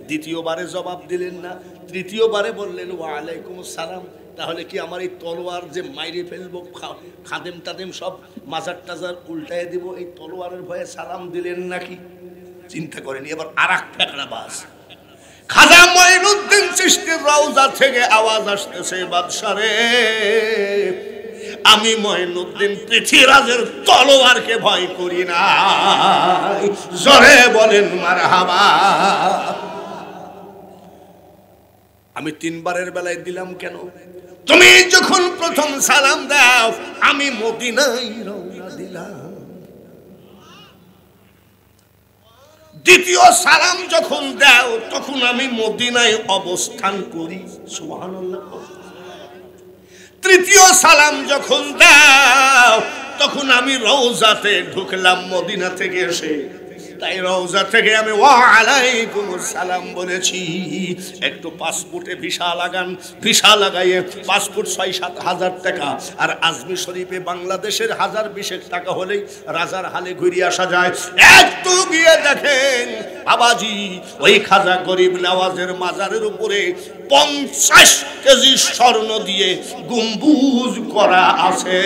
Speaker 1: দ্বিতীয়বারে জবাব দিলেন না, তৃতীয়বারে বললেন ওয়া আলাইকুমুস সালাম। তাহলে কি আমার এই তলোয়ার যে মাইরে ফেলবো, খাদেম টাদেম সব মাজার টাজার উল্টায় দিব, এই তলোয়ারের ভয়ে সালাম দিলেন নাকি? চিন্তা করেনি। এবার আরেক ফেকড়া বাস, খাজা মঈনুদ্দিন চিশতির রওজা থেকে আওয়াজ আসতেছে, বাদশারে, আমি মঈনুদ্দিন পৃথিবীরাজের তলোয়ারকে ভয় করি না। জোরে বলেন মারহাবা। আমি 3 বারের বেলায় দিলাম কেন? তুমি যখন প্রথম সালাম দাও, আমি মদিনায় রওনা দিলাম। দ্বিতীয় সালাম যখন দাও, তখন আমি মদিনায় অবস্থান করি। সুবহানাল্লাহ। তৃতীয় সালাম যখন দাও, তখন আমি রওজাতে ঢুকলাম মদিনা থেকে এসে। তাই রওজা থেকে আমি ওয়া আলাইকুমুস সালাম বলেছি। একটু পাসপোর্টে ভিসা লাগান, ভিসা লাগাইয়ে পাসপোর্ট 6-7 হাজার টাকা। আর আজমি শরীফে বাংলাদেশের 1020 টাকা হলেই রাজার হালে ঘুরে আসা যায়। একটু গিয়ে দেখেন বাবাজি, ওই খাজা গরিব নওয়াজের মাজারের উপরে 50 কেজি স্বর্ণ দিয়ে গম্বুজ করা আছে।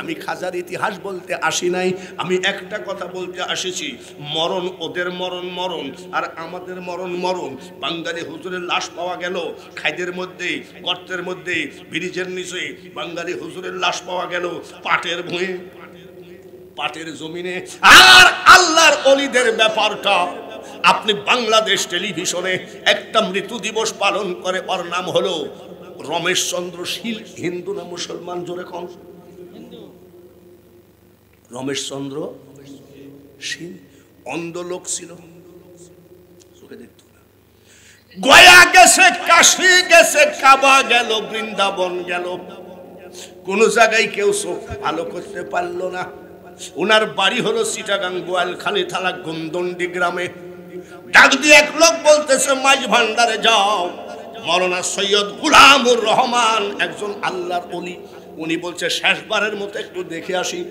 Speaker 1: আমি খাজার ইতিহাস বলতে আসি নাই, আমি একটা কথা বলতে আসিছি, মরণ ওদের মরণ মরণ, আর আমাদের মরণ মরণ। বাঙালি হুজুরের লাশ পাওয়া গেল খাইদের মধ্যে, গর্তের মধ্যে, ব্রিজের নিচে বাঙালি হুজুরের লাশ পাওয়া গেল পাটের ভুঁয়ে, পাটের জমিনে। আর আল্লাহর ওলিদের ব্যাপারটা আপনি বাংলাদেশ টেলিভিশনে একটা মৃত্যু দিবস পালন করে, ওর নাম হলো রমেশ চন্দ্র শীল। হিন্দু না মুসলমান? জোরে কম। রমেশ চন্দ্র শীল অন্ধ লোক ছিল, চোখে দেখত না। গয়া গেছে, কাশী গেছে, কাবা গেল, বৃন্দাবন গেল, কোন জায়গায় কেউ চোখ ভালো করতে পারলো না। ওনার বাড়ি হলো চিটাগাং বোয়ালখালী থানা গন্দন্ডি গ্রামে। ডাক দিয়ে এক লোক বলতেছে, মাঝ ভান্ডারে যাও, মৌলানা সৈয়দ গুলামুর রহমান একজন আল্লাহর ওলি, উনি বলছে শেষবারের মতো একটু দেখে আসি।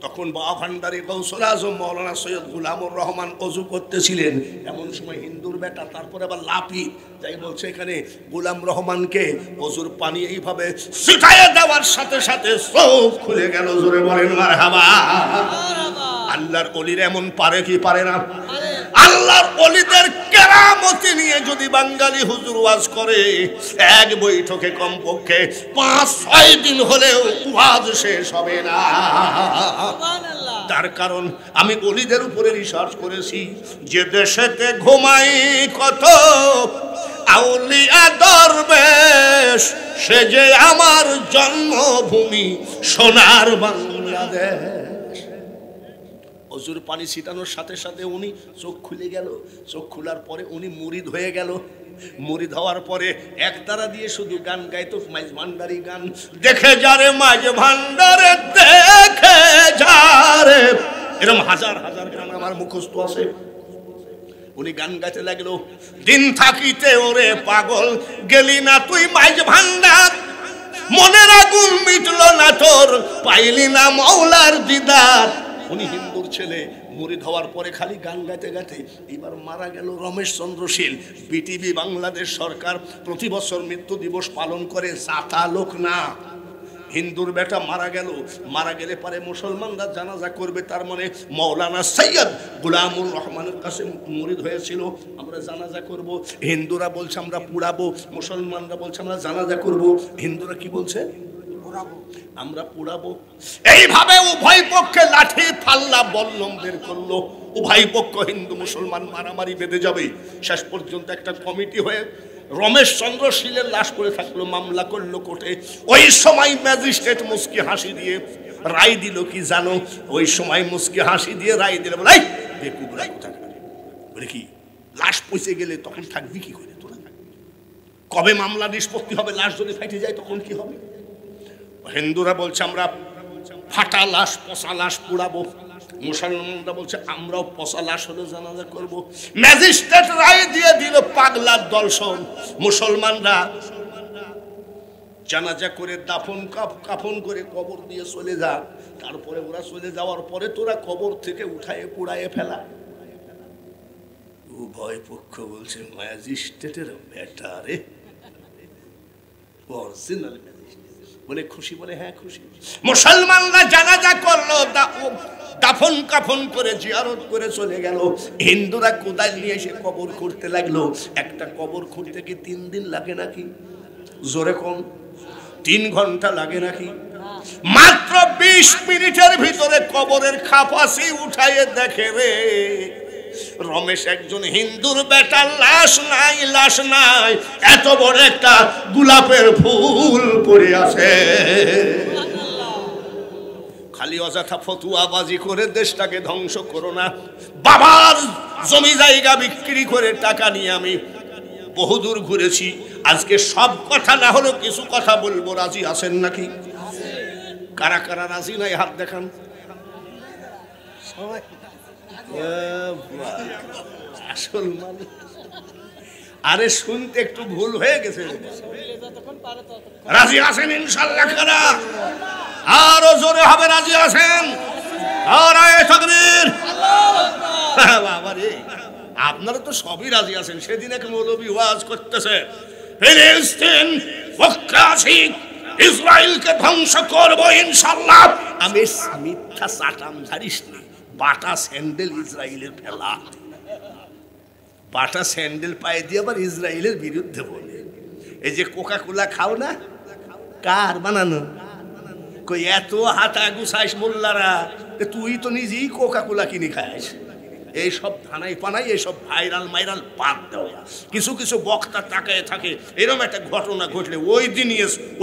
Speaker 1: তখন বাবা ভান্ডারী গৌসুল আজম মৌলানা সৈয়দ গুলামুর রহমান অজু করতেছিলেন। এমন সময় হিন্দুর বেটা, তারপরে আবার লাপি যাই বলছে, এখানে গুলাম রহমানকে অজুর পানি এইভাবে ছিটাইয়ে দেওয়ার সাথে সাথে চোখ খুলে গেল। জোরে বলেন মারহাবা। আল্লাহর ওলির এমন পারে কি পারে না? আল্লাহর ওলিদের কেরামতি নিয়ে যদি বাঙালি হুজুর ওয়াজ করে, এক বৈঠকে কমপক্ষে 5-6 দিন হলেও ওয়াজ শেষ হবে না। তার কারণ আমি ওলিদের উপরে রিসার্চ করেছি, যে দেশেতে ঘুমাই কত আউলিয়া দরবেশ, সে যে আমার জন্মভূমি সোনার বাংলাদেশ। অজুর পানি ছিটানোর সাথে সাথে উনি চোখ খুলে গেল। চোখ খোলার পরে উনি মুরিদ হয়ে গেল। মুরিদ হওয়ার পরে একতারা দিয়ে শুধু গান গাইতো, মাঝ ভান্ডারি গান। দেখে যারে মাঝ ভান্ডারে, দেখে যারে, এরকম হাজার হাজার গান আমার মুখস্থ আছে। উনি গান গাইতে লাগলো, দিন থাকিতে ওরে পাগল গেলি না তুই মাইজ ভান্ডার, মনের আগুন মিটলো না তোর পাইলি না মওলার দিদার। উনি হিন্দুর ছেলে, মুরিদ হওয়ার পরে খালি গান গাইতে গাইতে এবার মারা গেল রমেশ চন্দ্র শীল। বিটিভি বাংলাদেশ সরকার প্রতি বছর মৃত্যু দিবস পালন করে, জাতা লোক না, হিন্দুর বেটা মারা গেল, মারা গেলে পরে মুসলমানরা জানাজা করবে, তার মানে মৌলানা সৈয়দ গোলামুর রহমানের কাছে মুরিদ হয়েছিল, আমরা জানাজা করব। হিন্দুরা বলছে আমরা পুড়াবো, মুসলমানরা বলছে আমরা জানাজা করব। হিন্দুরা কি বলছে? আমরা পুড়াবো। এইভাবে উভয় পক্ষে লাঠি ফাল্লা বল্লম বের করলো, উভয় পক্ষ হিন্দু মুসলমান মারামারি বেঁধে যাবে। শেষ পর্যন্ত একটা কমিটি হয়ে রমেশ চন্দ্র শীলের লাশ পড়ে থাকলো, মামলা করলো কোর্টে। ওই সময় ম্যাজিস্ট্রেট মুস্কি হাসি দিয়ে রায় দিল কি জানো? ওই সময় মুস্কি হাসি দিয়ে রায় দিল, বলে বেকুবরা কোথাকার, বলে কি লাশ পচে গেলে তখন থাকবি কি করে তোরা? কবে মামলা নিষ্পত্তি হবে? লাশ যদি ফাইটে যায় তখন কি হবে? হিন্দুরা বলছে আমরা ফাটা লাশ পচা লাশ পুড়াবো, মুসলমানরা বলছে আমরাও পচা লাশ হলে জানাজা করব। ম্যাজিস্ট্রেট রায় দিয়ে দিল পাগলার দর্শন। মুসলমানরা জানাজা করে দাফন কাফন করে কবর দিয়ে চলে যা, তারপরে ওরা চলে যাওয়ার পরে তোরা কবর থেকে উঠায়ে পুড়ায়ে ফেলা। উভয় পক্ষ বলছে ম্যাজিস্ট্রেটের বেটা রে, অরিজিনাল বলে খুশি, বলে হ্যাঁ খুশি। মুসলমানরা জানাজা করলো, দাফন কাফন করে জিয়ারত করে চলে গেল। হিন্দুরা কোদাল নিয়ে এসে কবর খুঁড়তে লাগলো। একটা কবর খুঁড়তে কি 3 দিন লাগে নাকি? জোরে কোন 3 ঘন্টা লাগে নাকি? মাত্র 20 মিনিটের ভিতরে কবরের খাপাসি উঠাইয়ে দেখে রে রমেশ একজন হিন্দুর বেটার লাশ নাই, লাশ নাই, এত বড় একটা গোলাপের ফুল পড়ে আছে। খালি অযথা ফতুয়াবাজি করে দেশটাকে ধ্বংস করো না। বাবার জমি জায়গা বিক্রি করে টাকা নিয়ে আমি বহুদূর ঘুরেছি, আজকে সব কথা না হলেও কিছু কথা বলবো, রাজি আছেন নাকি? কারা কারা রাজি নাই হাত দেখান। আসল মানে আরে শুনতে একটু ভুল হয়ে গেছে। রাজি আছেন ইনশাআল্লাহ? কারা আরো জোরে হবে রাজি আছেন? নারায়ে তাকবীর। বাবা রে, আপনারা তো সবই রাজি আছেন। সেদিন এক মৌলবী ওয়াজ করতেছে, ফিলিস্তিন পক্ষাসী, ইসরায়েলকে ধ্বংস করব ইনশাআল্লাহ। আমি মিথ্যা চাটাম ঝাড়িস না, বাটা স্যান্ডেল ইসরায়েলের ফেলা, বাটা স্যান্ডেল পায়ে দিয়ে আবার ইসরায়েলের বিরুদ্ধে বলে। এই যে কোকা কোলা খাও না, কার বানানো? কই এত হাতা গুছাইস মোল্লারা, তুই তো নিজেই কোকা কোলা কিনে খাইস। এইসব ধানাই পানাই, এইসব ভাইরাল মাইরাল বাদ দেওয়া। কিছু কিছু বক্তা তাকায় থাকে, এরকম একটা ঘটনা ঘটলে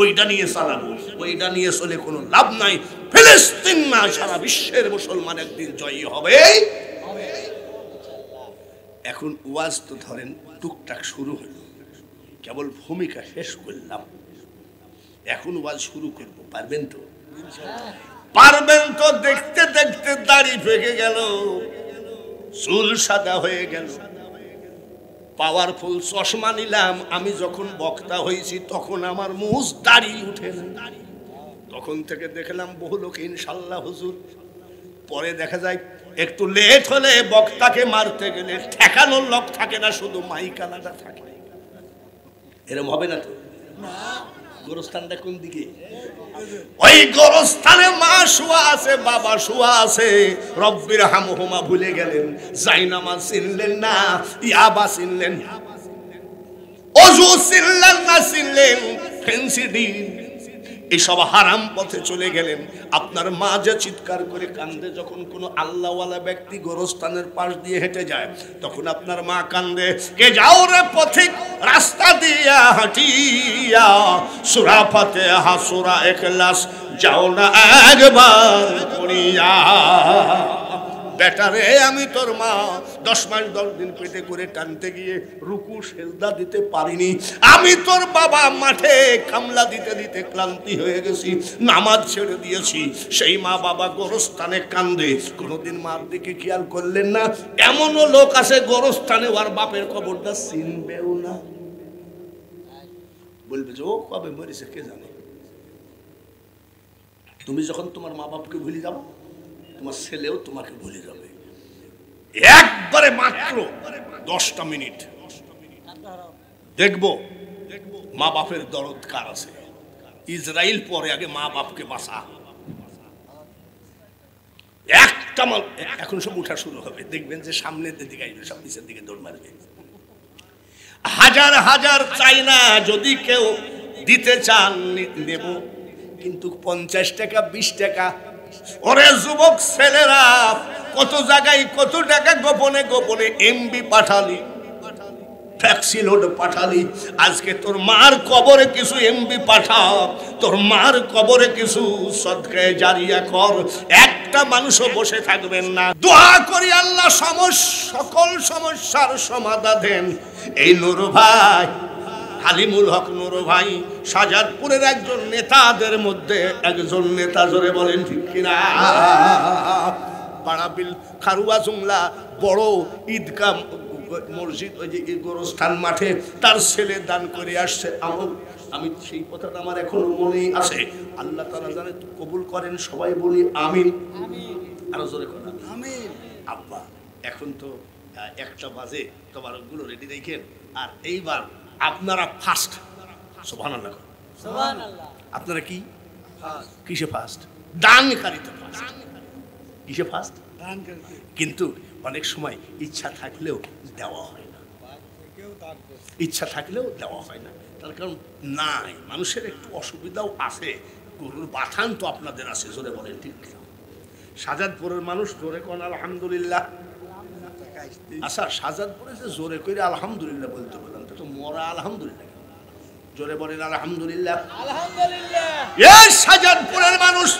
Speaker 1: ওইটা নিয়ে চালাবো, ওইটা নিয়ে চলে কোনো লাভ নাই। ফিলিস্তিন না, সারা বিশ্বের মুসলমান একদিন জয়ী হবে। এখন ওয়াজ তো ধরেন টুকটাক শুরু হলো, কেবল ভূমিকা শেষ করলাম, এখন ওয়াজ শুরু করবো। পারবেন তো? পারবেন তো? দেখতে দেখতে দাড়ি পেকে গেল, চুল সাদা হয়ে গেল, পাওয়ারফুল চশমা নিলাম। আমি যখন বক্তা হয়েছি তখন আমার মুজ দাড়ি উঠে না, তখন থেকে দেখলাম বহু লোক ইনশাল্লাহ হুজুর। পরে দেখা যায় একটু লেট হলে বক্তাকে মারতে গেলে ঠেকানোর লোক থাকে না, শুধু মাইক আলাদা থাকে। এরকম হবে না তো? গোরস্থানটা কোন দিকে? ওই গোরস্থানে মা শুয়া আছে, বাবা শুয়া আছে। রব্বির হামহুমা ভুলে গেলেন, জাইনামাজ চিনলেন না, ইয়াবা চিনলেন, ওযু চিনলেন না, চিনলেন ফেন্সিডিল, এসব হারাম পথে চলে গেলেন। আপনার মা যে চিৎকার করে কান্দে যখন কোনো আল্লাহওয়ালা ব্যক্তি গোরস্থানের পাশ দিয়ে হেঁটে যায়, তখন আপনার মা কান্দে, কে যাও রে পথিক রাস্তা দিয়া হাঁটিয়া, সূরা ফাতিহা সূরা ইখলাস যাও না একবার পড়িয়া। বেটারে আমি তোর মা 10 মাস 10 দিন পেটে করে টানতে গিয়ে রুকু সেজদা দিতে পারিনি, আমি তোর বাবা মাঠে কামলা দিতে দিতে ক্লান্তি হয়ে গেছি, নামাজ ছেড়ে দিয়েছি। সেই মা বাবা গোরস্থানে কান্দে, কোনোদিন মার দিকে খেয়াল করলেন না। এমনও লোক আছে গোরস্থানে ওর বাপের কবরটা চিনবেও না, বলবে যে ও কবে মরেছে কে জানে। তুমি যখন তোমার মা বাপকে ভুলে যাবো, তোমার ছেলেও তোমাকে ভুলে যাবে। একবারে মাত্র 10টা মিনিট দেখবো মা বাপের দরদ কার আছে। ইসরাইল পরে আগে মা বাপকে বাঁচা। একটা এখন সব উঠা শুরু হবে, দেখবেন যে সামনের দিকে আসবে, সব নিচের দিকে দৌড় মারবে। হাজার হাজার চাই না, যদি কেউ দিতে চান নেব, কিন্তু 50 টাকা 20 টাকা। ওরে যুবক ছেলেরা, কত জায়গায় কত টাকা গোপনে গোপনে এমবি পাঠালি, ট্যাক্সি লোড পাঠালি। আজকে তোর মার কবরে কিছু এমবি পাঠা, তোর মার কবরে কিছু সদকায়ে জারিয়া কর। একটা মানুষও বসে থাকবেন না। দোয়া করি আল্লাহ সকল সমস্যার সমাধান দেন। এই নুর ভাই, হালিমুল হক নুর ভাই শাহজাদপুরের একজন নেতাদের মধ্যে একজন নেতা, জোরে বলেন ঠিক কিনা? পাড়াবিল খারুয়া জুমলা বড় ঈদগাহ মসজিদ, ওই যে গোরস্থান মাঠে তার ছেলে দান করে আসছে আমল। আমি সেই কথাটা আমার এখনো মনেই আছে। আল্লাহ তাআলা জানে কবুল করেন, সবাই বলি আমিন। আরো জোরে করেন আমিন। আব্বা এখন তো 1টা বাজে, তোমারগুলো রেডি রাখেন। আর এইবার আপনারা ফার্স্ট, সুবহানাল্লাহ সুবহানাল্লাহ। আপনারা কি কিসে ফার্স্ট? দানকারীতে ফার্স্ট। কিসে ফার্স্ট? দানকারীতে। কিন্তু অনেক সময় ইচ্ছা থাকলেও দেওয়া হয় না, ইচ্ছা থাকলেও দেওয়া হয় না। তার কারণ নাই, মানুষের একটু অসুবিধাও আছে। গরুর বাথান তো আপনাদের আছে, জোরে বলেন ঠিক কিনা? শাহজাদপুরের মানুষ জোরে কোন আলহামদুলিল্লাহ। আচ্ছা, শাহজাদপুরে যে জোরে করে আলহামদুলিল্লাহ বলতে বললাম, তো মরা আলহামদুলিল্লাহ, জোরে বলেন আলহামদুলিল্লাহ। এই শাহজাদপুরের মানুষ,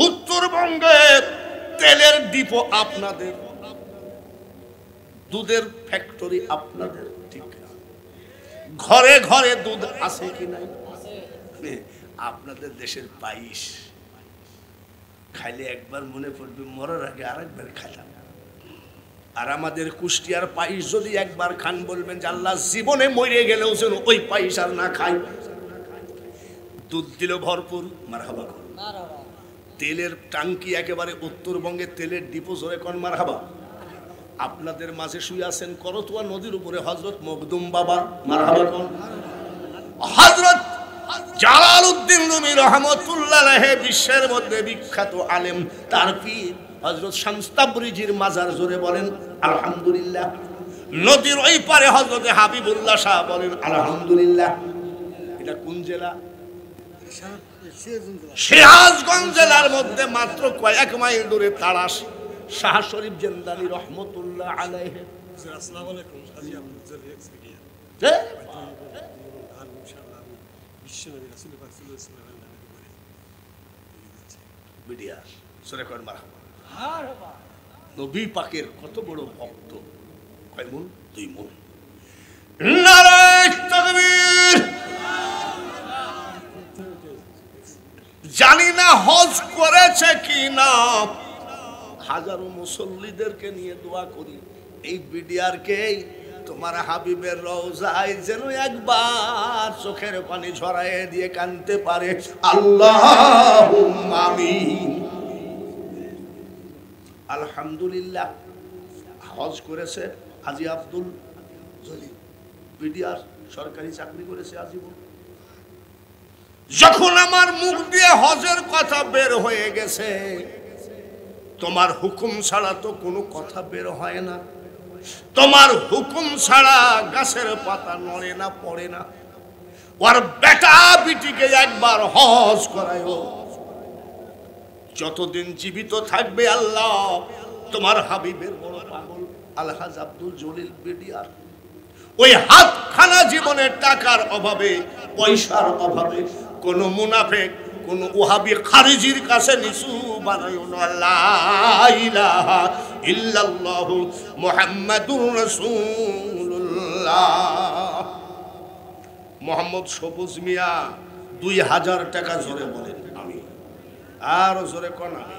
Speaker 1: উত্তরবঙ্গের তেলের ডিপো আপনাদের, দুধের ফ্যাক্টরি আপনাদের, ঠিক না? ঘরে ঘরে দুধ আছে কি নাই? আপনাদের দেশের পায়েস খাইলে একবার মনে পড়বে মরার আগে আরেকবার খাইলাম। আর আমাদের কুষ্টিয়ার পায়েস যদি একবার খান, বলবেন যে আল্লাহ জীবনে মরে গেলেও যেন ওই পায়েস আর না খাই। দুধ দিল ভরপুর, মারহাবা। তেলের টাঙ্কি একেবারে উত্তরবঙ্গে তেলের ডিপো, জোরে কোন মারহাবা। আপনাদের মাঝে শুয়ে আছেন করতোয়া নদীর উপরে হযরত মখদুম বাবা, মারহাবা কোন। হযরত জালালউদ্দিন রুমি রহমাতুল্লাহ আলাইহি বিশ্বের মধ্যে বিখ্যাত আলেম, তার পীর হযরত শামস তাবরিজির মাজার, জোরে বলেন আলহামদুলিল্লাহ। নদীর ওই পারে হযরত হাবিবুল্লাহ শাহ, বলেন আলহামদুলিল্লাহ। এটা কোন জেলা? সিরাজগঞ্জ জেলার মধ্যে মাত্র কয়েক মাইল দূরে তাড়াশ শাহ শরীফ জিন্দানি রহমতুল্লাহ আলাইহি। আসসালামু আলাইকুম। হাজী আব্দুল জলিল এক্সপিরিয়েন্স ইনশাআল্লাহ বিশ্বনবী রাসূল পাক সাল্লাল্লাহু আলাইহি ওয়াসাল্লাম বিডিয়া সূরা কোরআন মারহাবা। মারহাবা। নবী পাকের কত বড় ভক্ত, কয় মন? 2 মন। নারায়ে তাকবীর। জানি না হজ করেছে কি না, হাজারো মুসল্লিদেরকে নিয়ে দোয়া করি এই বিডিআরকে তোমার হাবিবের রওজায় যেন একবার চোখের পানি ঝরায় দিয়ে কাঁদতে পারে। আল্লাহুম্মা আমিন। আলহামদুলিল্লাহ। হজ করেছে হাজী আব্দুল জলিল, বিডিআর সরকারি চাকরি করেছে আজীবন। যখন আমার মুখ দিয়ে হজের কথা বের হয়ে গেছে, তোমার হুকুম ছাড়া তো কোনো কথা বের হয় না, তোমার হুকুম ছাড়া গাছের পাতা নড়ে না, পড়ে না। ওর বেটা বিটিকে একবার হজ করায়ও। যতদিন জীবিত থাকবে আল্লাহ তোমার হাবিবের বড় পাগল আলহাজ আব্দুল জলিল বিডিআর, ওই হাতখানা জীবনের টাকার অভাবে, পয়সার অভাবে, কোন মুনাফিক কোন ওহাবি খারিজির কাছে নিচু বানাইও না। লা ইলাহা ইল্লাল্লাহু মুহাম্মাদুর রাসূলুল্লাহ। মোহাম্মদ সবুজ মিয়া 2000 টাকা জোরে বলেন আমি, আর জোরে কোন আমি।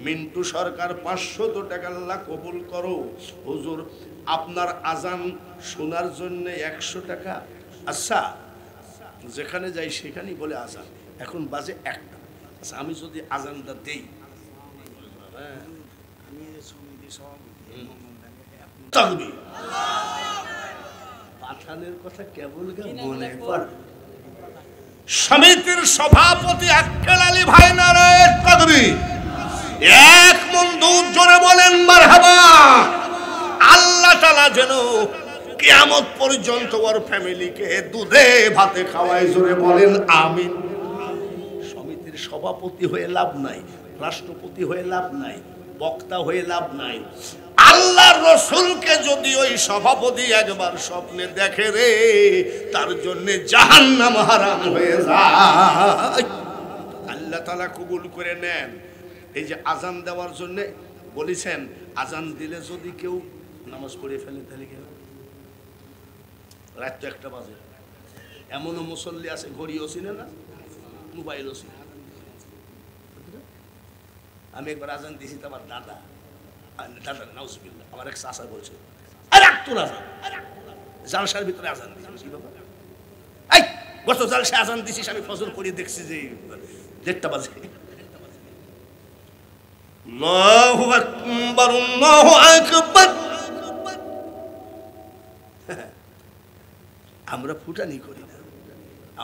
Speaker 1: মিন্টু সরকার 500 টাকা, আল্লাহ কবুল করো হুজুর। আপনার আজান শোনার জন্য 100 টাকা। আচ্ছা, যেখানে যাই সেখানেই বলে আজান, এখন বাজে 1টা। আচ্ছা, আমি যদি আজানটা দেই, পাঠানের কথা কেবল মনে পড়ে। সমিতির সভাপতি আক্কেল আলী ভাই নারায়ণ তাকবীর, এক মন দুধ জোরে বলেন মারহাবা। আল্লাহ তাআলা যেন কিয়ামত পর্যন্ত ওর ফ্যামিলিকে দুধে ভাতে খাওয়ায়, জোরে বলেন আমিন। সমিতির সভাপতি হয়ে লাভ নাই, রাষ্ট্রপতি হয়ে লাভ নাই, বক্তা হয়ে লাভ নাই। আল্লাহর রাসূলকে যদি ওই সভাপতি একবার স্বপ্নে দেখে রে, তার জন্য জাহান্নাম হারাম হয়ে যায়। আল্লাহ তাআলা কবুল করে নেন। এই যে আজান দেওয়ার জন্য বলেছেন, আজান দিলে যদি কেউ নামাজ পড়ে ফেলে তাহলে কেউ রাত তো 1টা বাজে, এমনও মুসল্লি আছে ঘড়িও চিনে না, মোবাইলও চিনে না। আমি একবার আজান দিয়েছি, তো আমার দাদা নাউজুবিল্লাহ, আমার এক চাচা বলছে, জালসার ভিতরে আজান দিয়েছি। কি বাবা, এই গত জালসা আজান দিছিস? আমি ফজর পড়ে দেখছি যে 1টা বাজে। আল্লাহু আকবার, আল্লাহু আকবার। আমরা ফুটানি করি না,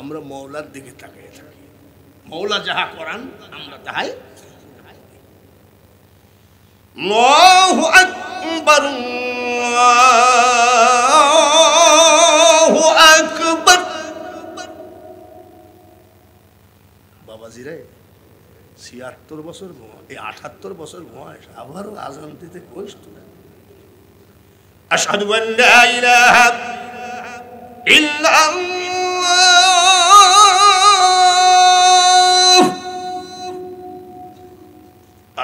Speaker 1: আমরা মওলার দিকে তাকিয়ে থাকি। মওলা যাহা করান আমরা তাহাই। আল্লাহু আকবার, আল্লাহু আকবার। বাবাজি রে, 76 বছর এই 78 বছর বয়স, আবারও আজান দিতে কষ্ট। আশহাদু আন লা ইলাহা ইল্লাল্লাহ,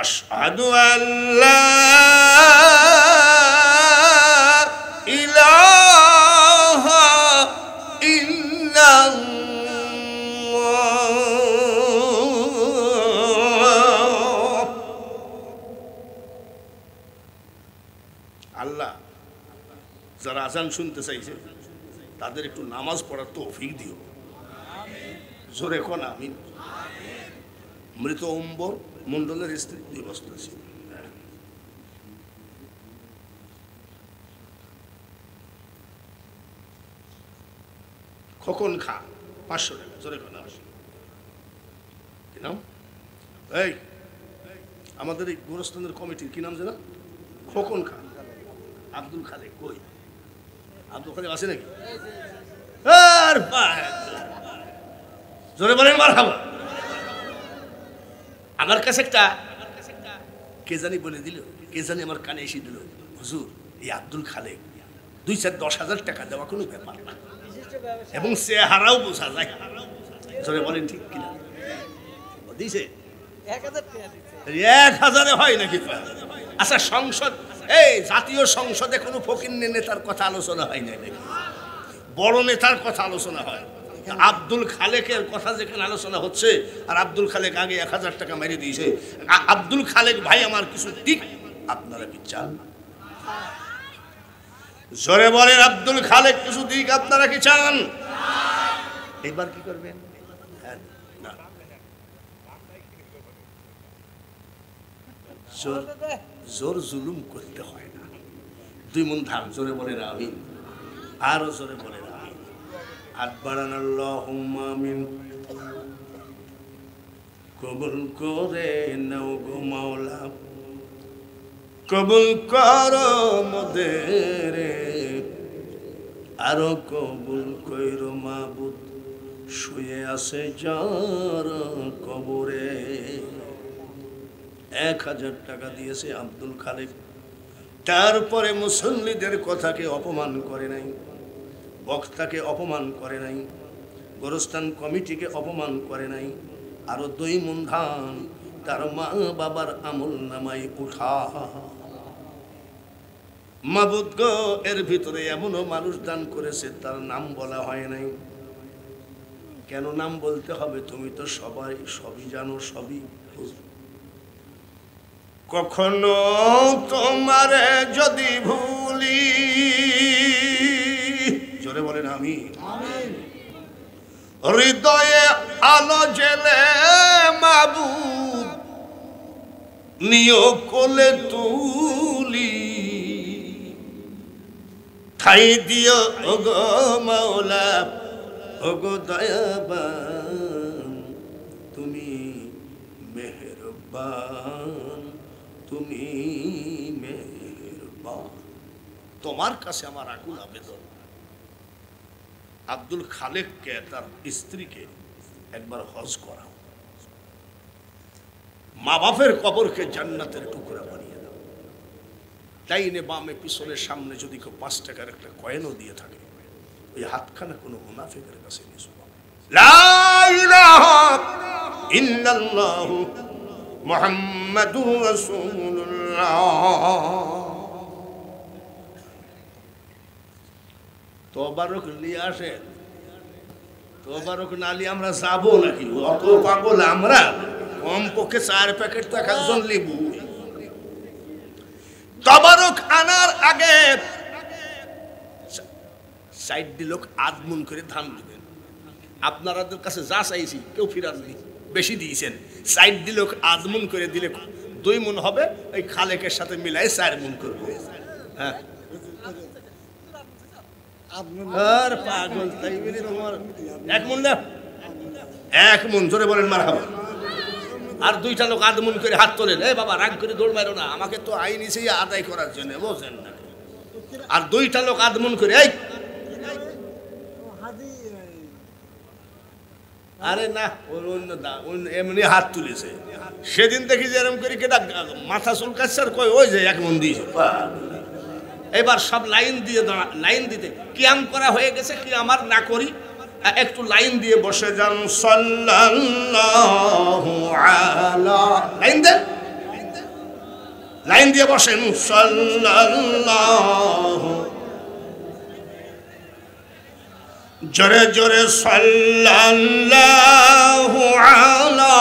Speaker 1: আশহাদু আন লা ইলাহা ইল্লাল্লাহ। আল্লাহ যারা আজান শুনতে চাইছে তাদের একটু নামাজ পড়ার তৌফিক দিও, জোরে কোন আমিন। মৃত অম্বর মন্ডলের স্ত্রী 2 বছর ছিল। খোকন খা 500 টাকা, জোরে কোন আমিন। কি নাম? এই আমাদের এই গোরস্থানের কমিটির কি নাম যেন? খোকন খা। আব্দুল খালেক কই? আব্দুল খালেক আছে নাকি? আর জোরে বলেন মারহাবা। আমার কাছে একটা কে জানি বলে দিল, কে জানি আমার কানে এসে দিল, হুজুর এই আব্দুল খালেক 2-4-10,000 টাকা দেওয়া কোনো ব্যাপার না, এবং চেহারাও বোঝা যায়। জোরে বলেন ঠিক কিনা? দিছে 1000 হয় নাকি? আচ্ছা, সংসদ, এই জাতীয় সংসদে কোনো ফকিন্নি নেতার কথা আলোচনা হয় নাই নাকি? বড় নেতার কথা আলোচনা হয়। আব্দুল খালেকের কথা যেখানে আলোচনা হচ্ছে, আর আব্দুল খালেক আগে 1000 টাকা মেরে দিয়েছে। আব্দুল খালেক ভাই আমার কিছু দিক আপনারা কি চান? জোরে বলেন, আব্দুল খালেক কিছু দিক আপনারা কি চান? এবার কি করবেন? জোর জুলুম করতে হয় না। 2 মন ধান, জোরে বলেন আমিন। আরো জোরে বলেন আমিন। হাত বাড়ান, আল্লাহুম্মা আমিন। কবুল করে নাও গো মাওলা, কবুল করো মোদের, আরো কবুল কইরো মাবুদ, শুয়ে আছে যার কবরে। 1000 টাকা দিয়েছে আব্দুল খালেক। তারপরে মুসল্লিদের কথাকে অপমান করে নাই, বক্তাকে অপমান করে নাই, গোরস্থান কমিটিকে অপমান করে নাই, আরো 2 মণ ধান তার মা বাবার আমল নামায় উঠা। মাবুদ গো, এর ভিতরে এমনও মানুষ দান করেছে তার নাম বলা হয় নাই। কেন নাম বলতে হবে? তুমি তো সবই জানো, সবই বুঝো। কখনো তোমারে যদি ভুলি, জোরে বলেন আমি, হৃদয়ে আলো জেলে মাবুদ নিয় কোলে তুলি, ঠাই দিও ওগো মাওলা, ওগো দয়াবান, তুমি মেহেরবান, তুমি মেহেরবান। তোমার কাছে আমার আকুল আবেদন, আব্দুল খালেককে তার স্ত্রীকে একবার হজ করাও, মা বাপের কবরকে জান্নাতের টুকরা বানিয়ে দাও। ডাইনে বামে পিছনে সামনে যদি কেউ 5 টাকার একটা কয়েনও দিয়ে থাকে, ওই হাতখানা কোনো মুনাফিকের কাছে নিয়ে যাও। লা ইলাহা ইল্লাল্লাহু মুহাম্মাদুর রাসূলুল্লাহ। তোবারক নিয়ে আসেন, তোবারক নালি আমরা যাবো নাকি? অত পাগল আমরা? কমপক্ষে 4 প্যাকেট তো একজন লেবু। তোবারক আনার আগে 60 লোক আদমন করে ধান দিবেন। আপনাদের কাছে যা চাইছি কেউ ফিরাননি, বেশি দিয়েছেন। 60 লোক আদমন করে দিলে 2 মণ হবে, ওই খালেকের সাথে মিলাই 4 মণ করবে। হ্যাঁ, আর পাগল তাই বলি তোমার 1 মণ না, 1 মণ, জোরে বলেন মারহাবা। আর 2টা লোক আদমন করে হাত তোলেন, এই বাবা রাগ করে দৌড় মারো না, আমাকে তো আইন এসে আদায় করার জন্য, বোঝেন না? আর 2টা লোক আদমন করে, এই আরে না, এমনি হাত তুলেছে। সেদিন দেখি যে এরকম করে কেটা মাথা চুলকাচ্ছে আর কই ওই যে 1 মণ দিয়েছে। এবার সব লাইন দিয়ে লাইন দিতে কিয়াম করা হয়ে গেছে, কি আমার না করি, একটু লাইন দিয়ে বসে যান। সাল্লাল্লাহু আলা, লাইন দেন, লাইন দিয়ে বসেন। সাল্লাল্লাহু, জোরে জোরে সাল্লাল্লাহু আলা,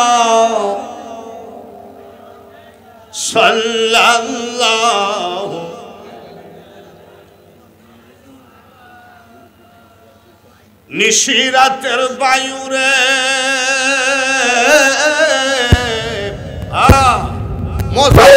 Speaker 1: সাল্লাল্লাহু। নিশিরাতের বায়ুরে মজা